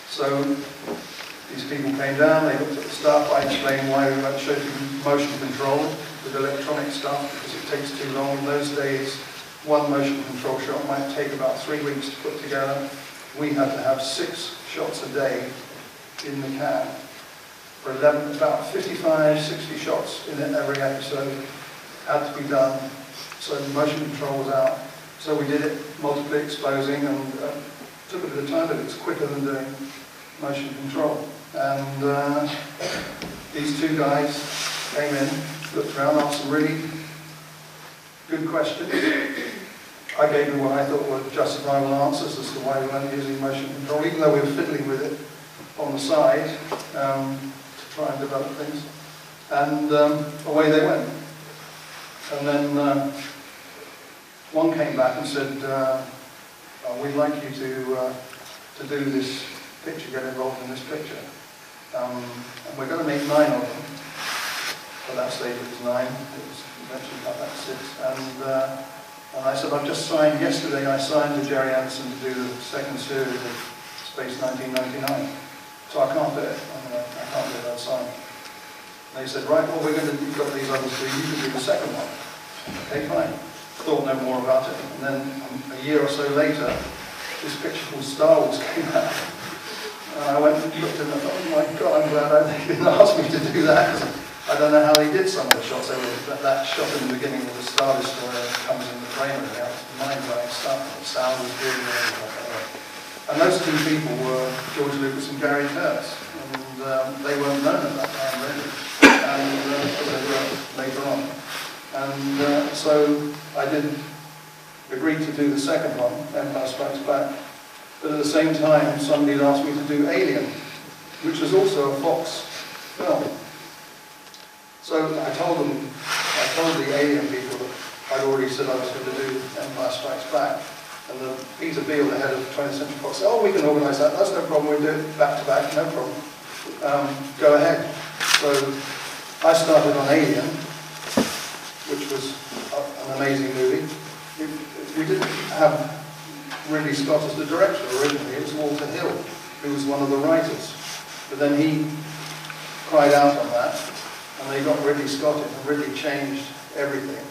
So these people came down, they looked at the stuff, I explained why we won't show you motion control with electronic stuff, because it takes too long. In those days, one motion control shot might take about 3 weeks to put together. We had to have 6 shots a day in the can. For about 55, 60 shots in every episode had to be done. So the motion control was out. So we did it multiply exposing, and took a bit of time, but it's quicker than doing motion control. And these 2 guys came in, looked around, asked some really good questions. I gave them what I thought were justifiable answers as to why we weren't using motion control, even though we were fiddling with it on the side to try and develop things. And away they went. And then one came back and said, we'd like you to do this picture, get involved in this picture. And we're going to make 9 of them. At that stage it was 9, it was eventually cut back to 6. And I said, I've just signed, yesterday I signed to Gerry Anderson to do the 2nd series of Space 1999. So I can't do it. I can't do that sign. And they said, right, well, you've got these others too, you can do the 2nd one. Okay, fine. Thought no more about it. And then a year or so later, this picture called Star Wars came out. And I went and looked at it and I thought, oh my God, I'm glad they didn't ask me to do that. I don't know how they did some of the shots. That shot in the beginning with the Star Destroyer comes in the frame and it's mind-blowing stuff. The sound was good. And those 2 people were George Lucas and Gary Kurtz. And they weren't known at that time, really. And they were later on. And so I did agree to do the 2nd one, Empire Strikes Back. But at the same time, somebody had asked me to do Alien, which was also a Fox film. So I told the Alien people that I'd already said I was going to do Empire Strikes Back. And Peter Beale, the head of 20th Century Fox, said, oh, we can organise that, that's no problem, we'll do it back to back, no problem. Go ahead. So I started on Alien, which was an amazing movie. We didn't have Ridley Scott as the director originally, it was Walter Hill, who was one of the writers. But then he cried out on that, and they got Ridley Scott in, and Ridley changed everything.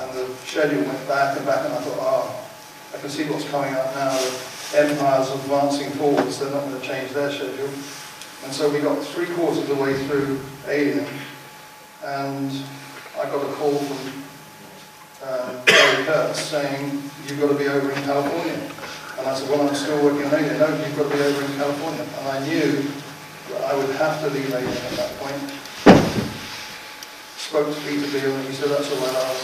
And the schedule went back, and I thought, I can see what's coming out now. The Empire's advancing forwards, they're not going to change their schedule. And so we got 3/4 of the way through Alien, and I got a call from Gary Kurtz saying, you've got to be over in California. And I said, well, I'm still working on Alien. No, you've got to be over in California. And I knew that I would have to leave Alien at that point. Spoke to Peter Beale, and he said, that's all right, I'll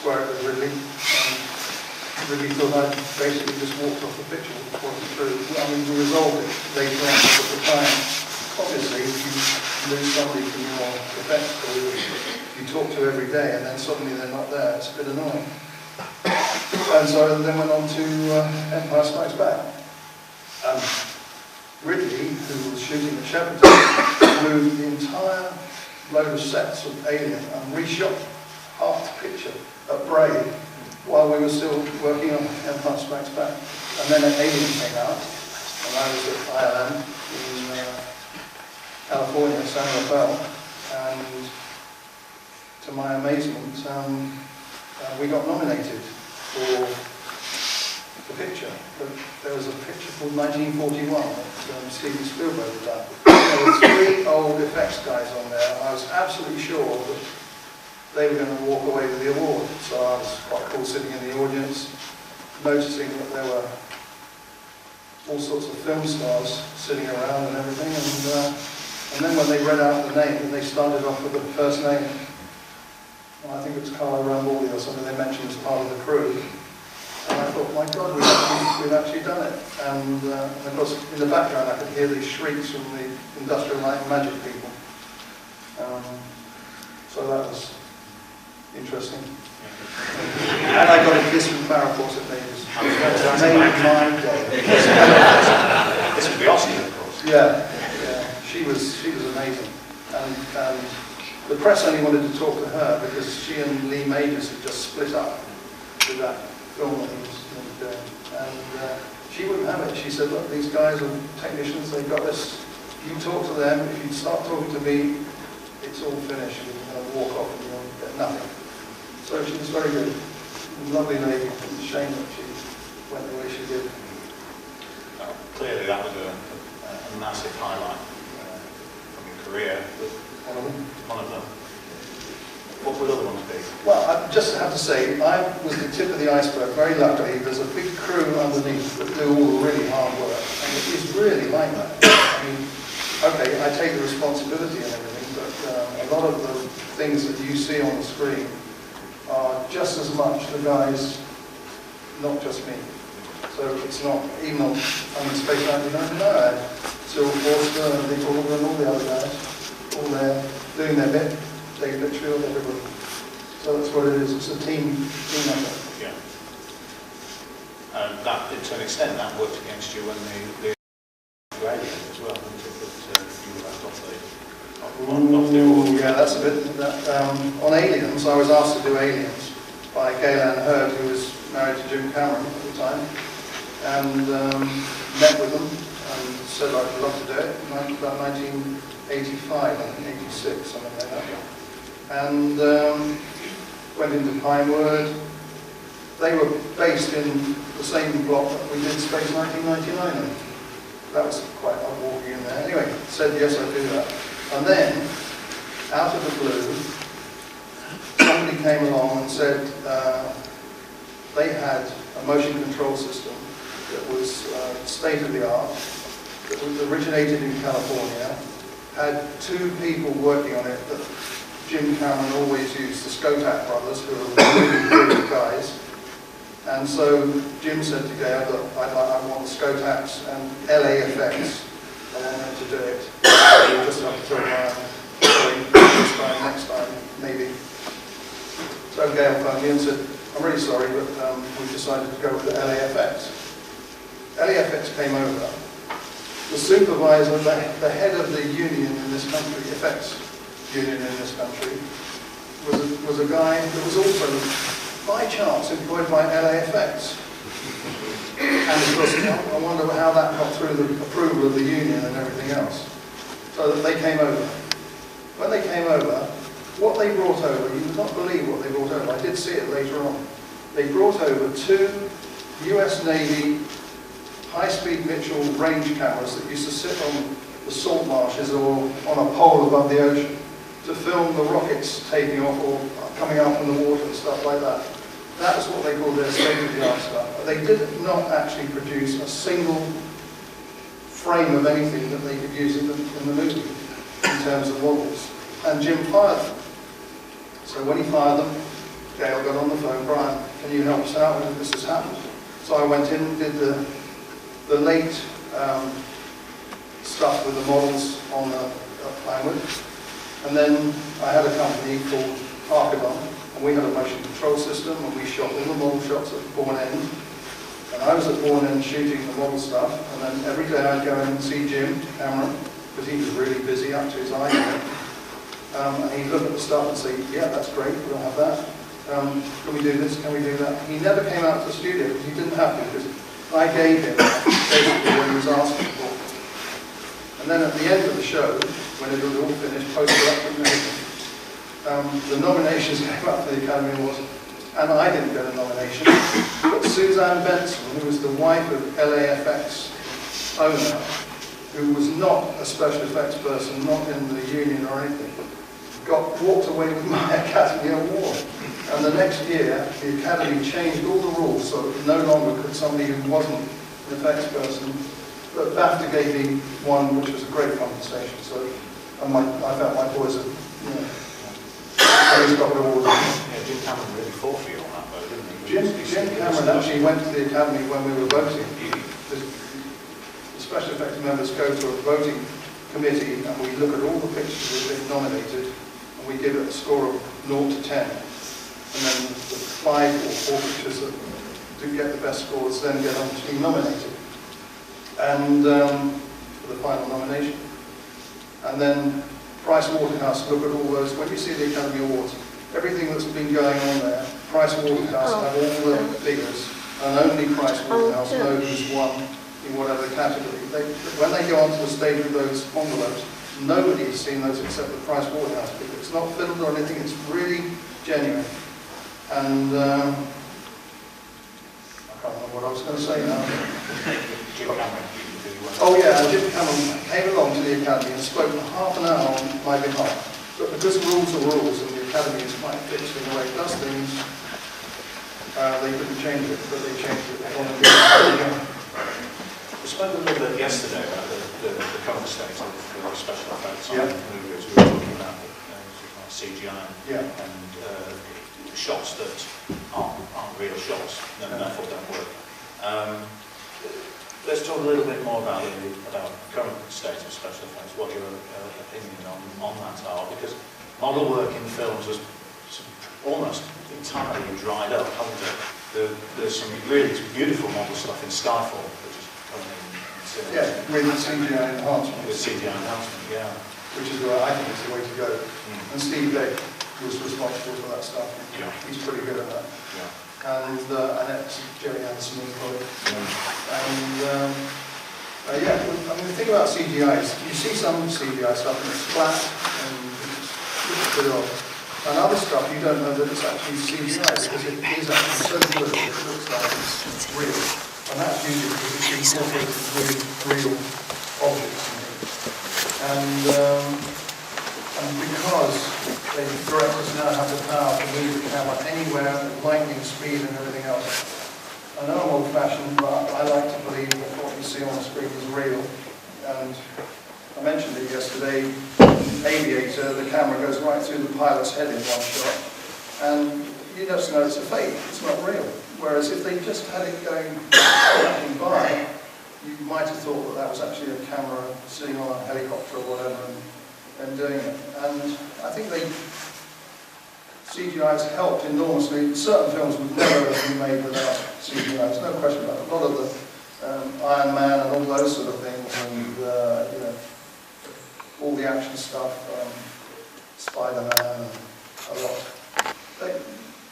square it with Ridley. And Ridley thought I'd basically just walked off the picture, which wasn't true. I mean, we resolved it later on, but at the time, obviously, if you lose somebody from your effects career, you talk to every day, and then suddenly they're not there, it's a bit annoying. And so I then went on to Empire Strikes Back. Ridley, who was shooting at Shepperton, moved the entire load of sets of Alien and reshot half the picture at Bray while we were still working on Empire Strikes Back. And then Alien came out, and I was at ILM in California, San Rafael, and to my amazement, we got nominated for the picture. There was a picture called 1941 that Steven Spielberg had done. There were 3 old effects guys on there, and I was absolutely sure that they were going to walk away with the award. So I was quite cool sitting in the audience, noticing that there were all sorts of film stars sitting around and everything, and then when they read out the name, they started off with the first name. And I think it was Carlo Rambaldi or something they mentioned as part of the crew. And I thought, my God, we've actually done it. And of course, in the background, I could hear these shrieks from the Industrial Light and Magic people. So that was interesting. And I got a kiss from Farrah Fawcett Davis. It made my day. This would be Oscar, of course. Yeah. She was amazing. And The press only wanted to talk to her because she and Lee Majors had just split up with that film that he was doing. And she wouldn't have it. She said, look, these guys are technicians, they've got this. You talk to them, if you start talking to me, it's all finished. You're going to walk off and you'll get nothing. So she was very good. Lovely lady. It's a shame that she went the way she did. Clearly that was a massive highlight from your career. One of them. One of them. What would other ones be? Well, I just have to say, I was the tip of the iceberg. Very luckily, there's a big crew underneath that do all the really hard work. And it is really like that. I mean, okay, I take the responsibility and everything, but a lot of the things that you see on the screen are just as much the guys, not just me. So it's not, even on Space 99, no, I had Cyril Forster and Nick Order and all the other guys, all there, doing their bit, Dave Litchfield, everybody. So that's what it is, it's a team effort. Yeah. And that, to an extent, that worked against you when the Alien as well, didn't it? That you were left off the award. Yeah, that's a bit, on Aliens, I was asked to do Aliens by Gaylan Hurd, who was married to Jim Cameron at the time, and met with them and said I'd love to do it, about 1985, I think, 86, something like that. And went into Pinewood. They were based in the same block that we did Space 1999 in. That was quite odd walking in there. Anyway, said yes, I'd do that. And then, out of the blue, somebody came along and said they had a motion control system that was state-of-the-art, that was originated in California, had two people working on it that Jim Cameron always used, the Skotak brothers, who are really brilliant guys. And so Jim said to Gail, look, I want the Skotaks and LAFX. I want them to do it. We'll just have to throw around next time, maybe. So Gail phoned me and said, I'm really sorry, but we've decided to go with the LAFX. LAFX came over. The supervisor, the head of the union in this country, effects union in this country, was a guy that was also, by chance, employed by LAFX. And of course, I wonder how that got through the approval of the union and everything else. So that they came over. When they came over, what they brought over, you would not believe what they brought over. I did see it later on. They brought over two US Navy high-speed Mitchell range cameras that used to sit on the salt marshes or on a pole above the ocean to film the rockets taking off or coming out from the water and stuff like that. That's what they called their state-of-the-art stuff. They did not actually produce a single frame of anything that they could use in the movie in terms of models. And Jim fired them. So when he fired them, Gail got on the phone, Brian, can you help us out when this has happened? So I went in and did the late stuff with the models on the Pinewood. And then I had a company called Archidon, and we had a motion control system, and we shot all the model shots at Bourne End. And I was at Bourne End shooting the model stuff, and then every day I'd go in and see Jim Cameron, because he was really busy up to his eye in it. And he'd look at the stuff and say, yeah, that's great, we'll have that. Can we do this, can we do that? He never came out to the studio, because he didn't have to, because I gave him basically what he was asking for. And then at the end of the show, when it was all finished, post-production and everything, the nominations came up to the Academy Awards, and I didn't get a nomination, but Suzanne Benson, who was the wife of LAFX owner, who was not a special effects person, not in the union or anything, walked away with my Academy Award. And the next year, the Academy changed all the rules, so that no longer could somebody who wasn't an effects person, but BAFTA gave me one, which was a great compensation. So, and I felt my boys had, always got awards. Yeah, Jim Cameron really fought for you on that, though, didn't he? Jim Cameron actually went to the Academy when we were voting. The special effects members go to a voting committee, and we look at all the pictures that have been nominated, and we give it a score of 0 to 10. And then the 5 or 4 pictures that do get the best scores then get on to be nominated. And for the final nomination. And then Price Waterhouse, look at all those, when you see the Academy Awards, everything that's been going on there, Price Waterhouse have all the figures, and only Price Waterhouse know who's won in whatever category. When they go onto the stage with those envelopes, nobody has seen those except the Price Waterhouse figure. It's not filmed or anything, it's really genuine. And I can't remember what I was going to say now. Oh yeah, and Jim Cameron came along to the Academy and spoke for half an hour on my behalf. But because rules are rules and the Academy is quite fixed in the way it does things, they couldn't change it, but they changed it. We spoke a little bit yesterday about the current state of special effects on movies. We were talking about CGI and shots that aren't real shots, and therefore don't work. Let's talk a little bit more about the current state of special effects, what your opinion on that are, because model work in films has almost entirely dried up, hasn't it? There's some really beautiful model stuff in Skyfall, which is coming in cinema. Yeah, with CGI enhancement. With CGI enhancement, yeah. Which is where I think is the way to go. And Steve Legg was responsible for that stuff. Yeah. He's pretty good at that. Yeah. And that's Gerry Anderson, probably. And yeah, I mean, the thing about CGI is you see some CGI stuff and it's flat and it's good off. And other stuff you don't know that it's actually CGI because it is actually so good that it looks like it's real. And that's usually because it's incorporated really real objects. And because the directors now have the power to move the camera anywhere at lightning speed and everything else. I know I'm old-fashioned, but I like to believe that what you see on the screen is real. And I mentioned it yesterday, Aviator, the camera goes right through the pilot's head in one shot. And you just know it's a fake, it's not real. Whereas if they just had it going by, you might have thought that that was actually a camera sitting on a helicopter or whatever and doing it. And I think CGI has helped enormously. Certain films would never have been made without CGI, there's no question about it. A lot of the Iron Man and all those sort of things, and you know, all the action stuff, Spider-Man, and a lot.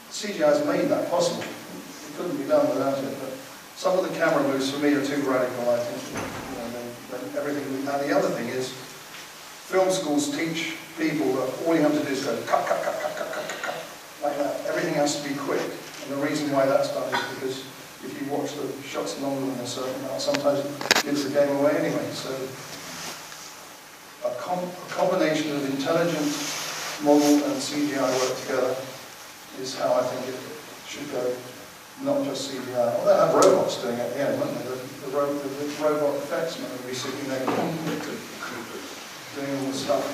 CGI has made that possible. It couldn't be done without it. But some of the camera moves for me are too radical, I think. You know, everything. And the other thing is, film schools teach people that all you have to do is go cut, cut, cut, cut, cut, cut, cut, cut, like that. Everything has to be quick. And the reason why that's done is because if you watch the shots longer than a certain amount, sometimes it gives the game away anyway. So a combination of intelligent model and CGI work together is how I think it should go. Not just CGI. Well, they'll have robots doing it at the end, won't they? The robot effects men will be sitting there doing all the stuff.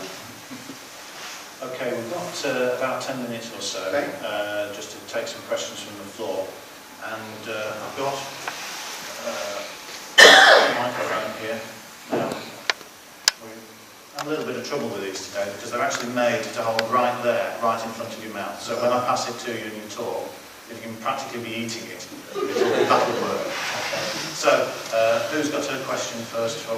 Okay, we've got about 10 minutes or so, just to take some questions from the floor. And I've got a microphone here. Now, we have a little bit of trouble with these today because they're actually made to hold right there, right in front of your mouth. So when I pass it to you and you talk, you can practically be eating it. That will work. Okay. So, who's got a question first for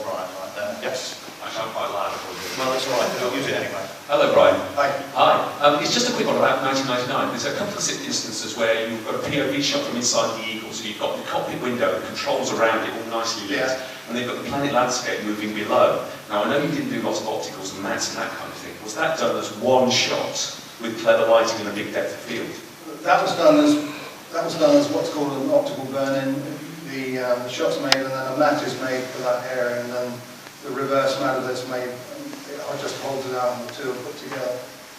Brian right there? Yes. I sound quite loud. Well, that's all right. We'll use it anyway. Hello, Brian. Hi. Hi. It's just a quick one about 1999. There's a couple of instances where you've got a POV shot from inside the Eagle, so you've got the cockpit window, the controls around it all nicely lit, and they've got the planet landscape moving below. Now, I know you didn't do lots of opticals and mats and that kind of thing. Was that done as one shot with clever lighting and a big depth of field? That was done as what's called an optical burn-in. The shot's made and then a mat is made for that area, and then the reverse matter that's made, I just hold it out and the two are put together.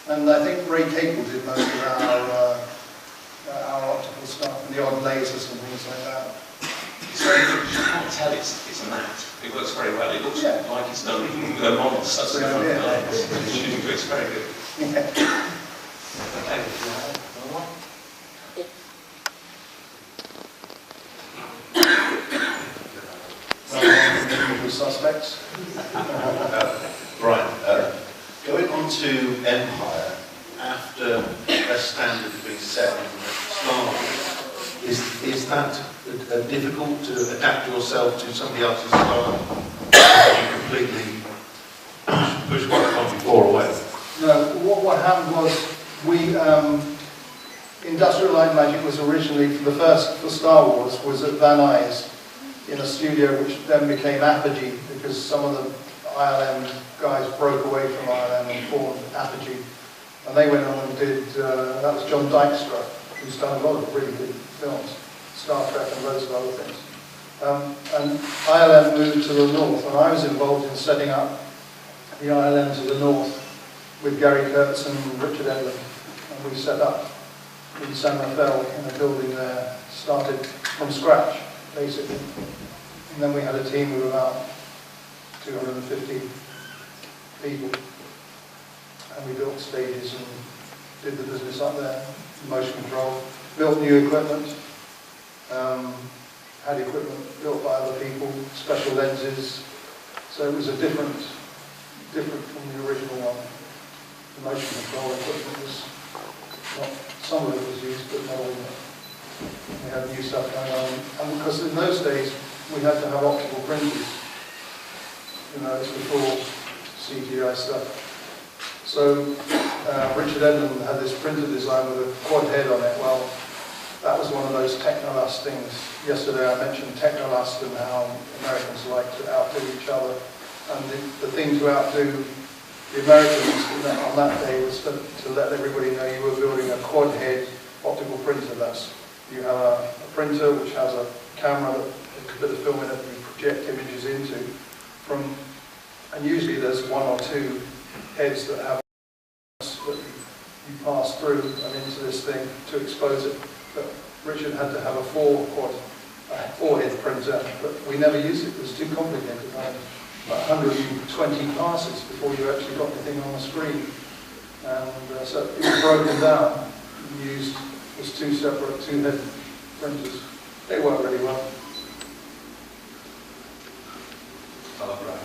And I think Ray Capel did most of our optical stuff and the odd lasers and things like that. It's very good. You can't tell it's a mat. It works very well. It looks like it's done with models. That's the front of the lens. It's very good. Okay. Suspects. Brian, going on to Empire after a standard being set in Star Wars, is that difficult to adapt yourself to somebody else's style? You completely push what comes before what happened was we, Industrial Light and Magic was originally, for Star Wars, was at Van Nuys in a studio which then became Apogee because some of the ILM guys broke away from ILM and formed Apogee. And they went on and did, that was John Dykstra, who's done a lot of really good films, Star Trek and loads of other things. And ILM moved to the north, and I was involved in setting up the ILM to the north with Gary Kurtz and Richard Edlund. And we set up in San Rafael in a building there, started from scratch, basically. And then we had a team of about 250 people. And we built stages and did the business up there, motion control, built new equipment, had equipment built by other people, special lenses. So it was a different from the original one. The motion control equipment was not, some of it was used, but not all of it. We had new stuff going on. And because in those days, we had to have optical printers. You know, it's before CGI stuff. So Richard Edlund had this printer design with a quad head on it. Well, that was one of those technolust things. Yesterday I mentioned technolust and how Americans like to outdo each other. And the thing to outdo the Americans on that day was to let everybody know you were building a quad head optical printer. That's, you have a printer which has a camera that you can put a film in it and you project images into. And usually there's one or two heads that have that you pass through and into this thing to expose it. But Richard had to have a four-head printer, but we never used it. It was too complicated. About 120 passes before you actually got anything on the screen. And so it was broken down and used as two separate two-head printers. They work really well. Hello, Brian.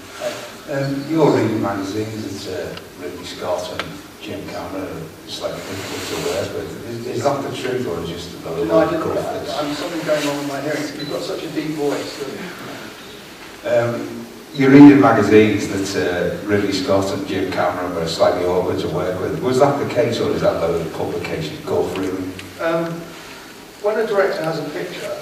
You're reading magazines that Ridley Scott and Jim Cameron is like difficult to work with. Is that the truth, or is it just a no, I didn't. I'm something going on with my hearing. You've got such a deep voice. You're reading magazines that Ridley Scott and Jim Cameron were slightly awkward to work with. Was that the case, or is that load of publications go through? When a director has a picture,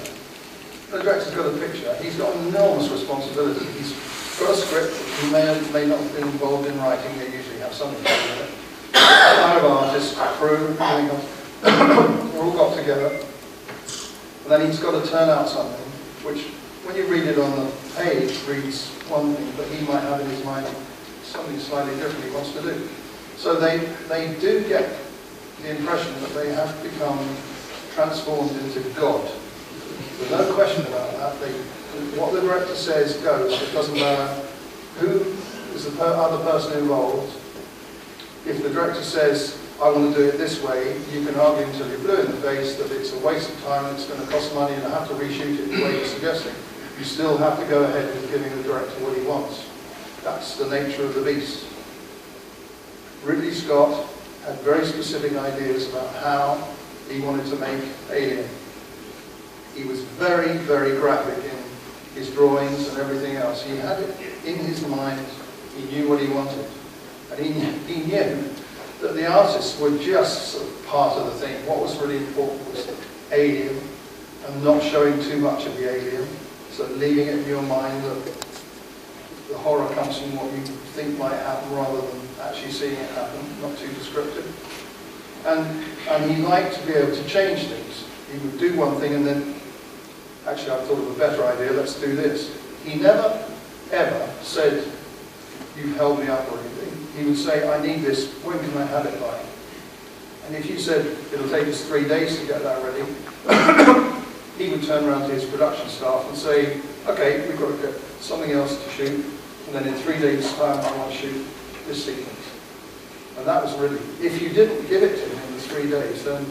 the director's got a picture, he's got enormous responsibility. He's got a script that he may or may not have been involved in writing. They usually have something to do with it. A lot of artists, crew, everything else, we're all got together. And then he's got to turn out something, which, when you read it on the page, reads one thing, but he might have in his mind something slightly different he wants to do. So they do get the impression that they have become transformed into God. There's no question about that. What the director says goes. It doesn't matter who is the other person involved. If the director says, I want to do it this way, you can argue until you're blue in the face that it's a waste of time, it's going to cost money, and I have to reshoot it the way you're suggesting. You still have to go ahead with giving the director what he wants. That's the nature of the beast. Ridley Scott had very specific ideas about how he wanted to make Alien. He was very, very graphic in his drawings and everything else. He had it in his mind. He knew what he wanted. And he knew that the artists were just sort of part of the thing. What was really important was Alien and not showing too much of the alien. So leaving it in your mind that the horror comes from what you think might happen rather than actually seeing it happen, not too descriptive. And he liked to be able to change things. He would do one thing and then, actually I've thought of a better idea, let's do this. He never, ever said, you've held me up or anything. He would say, I need this, when can I have it by? And if you said, it'll take us 3 days to get that ready, he would turn around to his production staff and say, okay, we've got to get something else to shoot, and then in 3 days' time I want to shoot this sequence. And that was really, if you didn't give it to him in the 3 days, then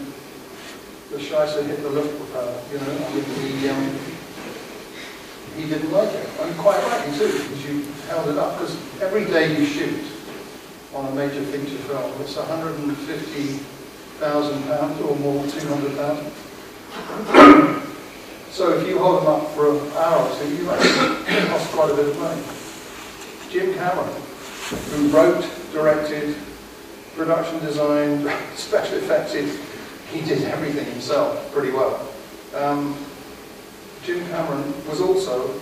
the Scheisse hit the lift propeller, you know. I mean, he didn't like it, and quite rightly too, because you held it up. Because every day you shoot on a major feature film, it's £150,000 or more, 200,000. So if you hold them up for an hour or two, you actually cost quite a bit of money. Jim Cameron, who wrote, directed, production design, special effects, he did everything himself pretty well. Jim Cameron was also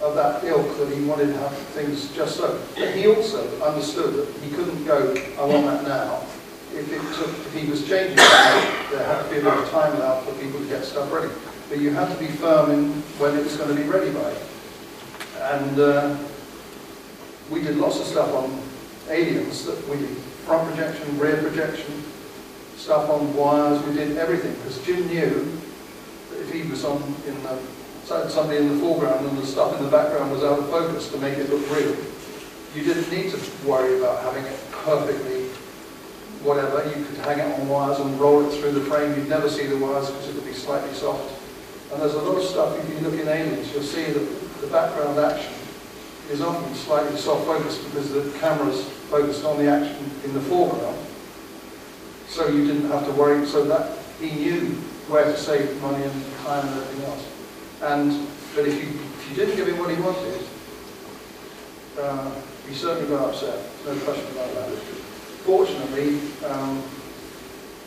of that ilk that he wanted to have things just so. But he also understood that he couldn't go, I want that now. If he was changing it, there had to be a bit of time allowed for people to get stuff ready. But you had to be firm in when it was going to be ready by. And we did lots of stuff on aliens, that we did front projection, rear projection, stuff on wires, we did everything, because Jim knew that if he was somebody in the foreground and the stuff in the background was out of focus to make it look real, you didn't need to worry about having it perfectly whatever. You could hang it on wires and roll it through the frame. You'd never see the wires because it would be slightly soft. And there's a lot of stuff, if you look in aliens, you'll see that the background action is often slightly soft focused because the camera's focused on the action in the foreground. So you didn't have to worry, so that he knew where to save money and time and everything else. But if you didn't give him what he wanted, he certainly got upset. No question about that. Fortunately,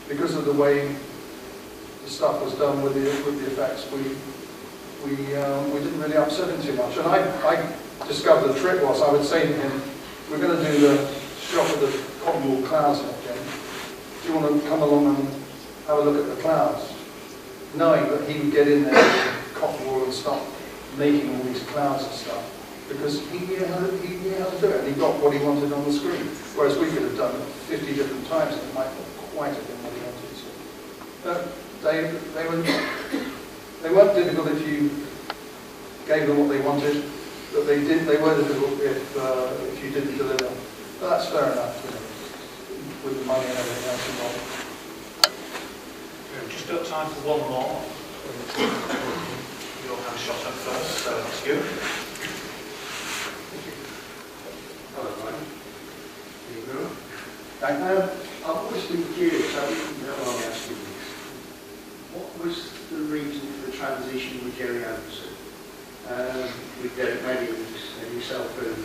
because of the way the stuff was done with the effects, we didn't really upset him too much. And I discovered the trick was I would say to him, we're going to do the shot of the cotton wool clouds now, Jim. Do you want to come along and have a look at the clouds? Knowing that he would get in there with cotton wool and start making all these clouds and stuff. Because he knew how to do it, and he got what he wanted on the screen. Whereas we could have done it 50 different times, and it might not quite have been what he wanted. So, they weren't difficult if you gave them what they wanted, but they were difficult if you didn't deliver. But that's fair enough, you know, with the money and everything else involved. We've just got time for one more. You'll have a shot up first, so that's you. Hello, Ryan. Here you go. I've always been curious, I didn't know I'm asking this. What was the reason for the transition with Gerry Anderson? With Derek Manning and yourself from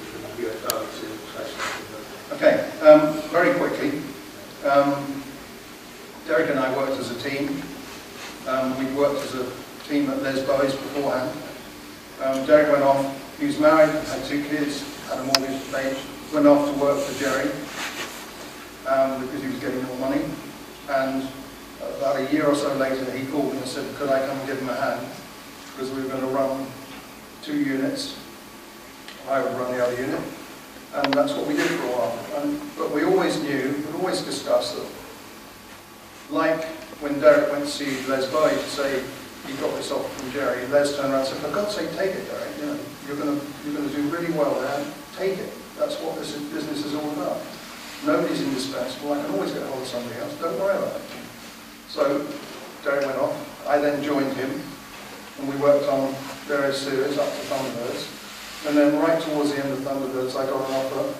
UFO to Space Odyssey? Okay, very quickly. Derek and I worked as a team. We worked as a team at Les Boys beforehand. Derek went off, he was married, had 2 kids, had a mortgage paid, went off to work for Gerry because he was getting more money. And about a year or so later, he called me and said, could I come and give him a hand? Because we were going to run 2 units. I would run the other unit. And that's what we did for a while. But we always knew, we always discussed that, like when Derek went to see Les Boy to say he got this offer from Gerry, Les turned around and said, for God's sake, take it, Derek. You know, you're going to do really well there. Take it. That's what this business is all about. Nobody's indispensable. I can always get hold of somebody else. Don't worry about it. So Derek went off. I then joined him, and we worked on various series up to Thunderbirds. And then right towards the end of Thunderbirds, I got an offer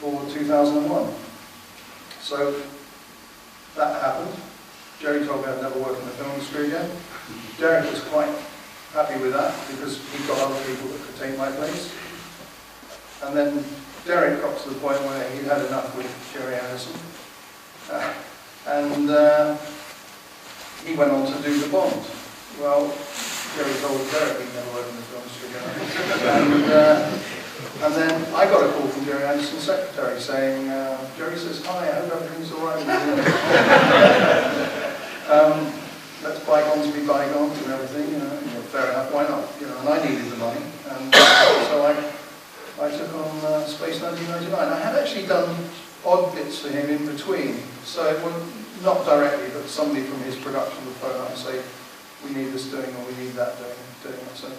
for 2001. So that happened. Gerry told me I'd never worked in the film industry again. Derek was quite happy with that because he got other people that could take my place. And then Derek got to the point where he'd had enough with Gerry Anderson. He went on to do the Bond. Well, Gerry told Derek he'd never worked in the film industry again. And then I got a call from Gerry Anderson's secretary saying, Gerry says, hi, I hope everything's all right with you. Let's bygones be bygones and everything, you know, fair enough, why not? You know, and I needed the money. And so I took on Space 1999. I had actually done odd bits for him in between. So it was not directly, but somebody from his production would phone up and say, we need this doing or we need that doing it. So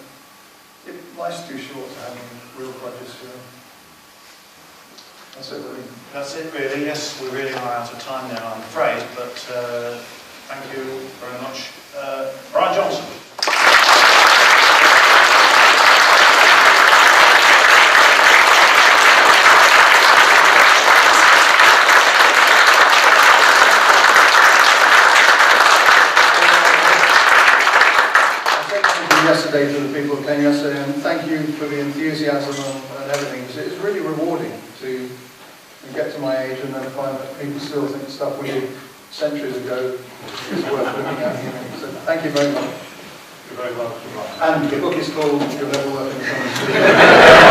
life's too short to have real projects to do. That's it really. That's it really, yes, we really are out of time now, I'm afraid, but thank you very much. Brian Johnson. Yesterday to the people who came yesterday, and thank you for the enthusiasm and everything. It's really rewarding to and get to my age and then find that people still think stuff we did centuries ago is worth looking at. So thank you very much. You're very welcome. And the book is called You'll Never Work in the Summer.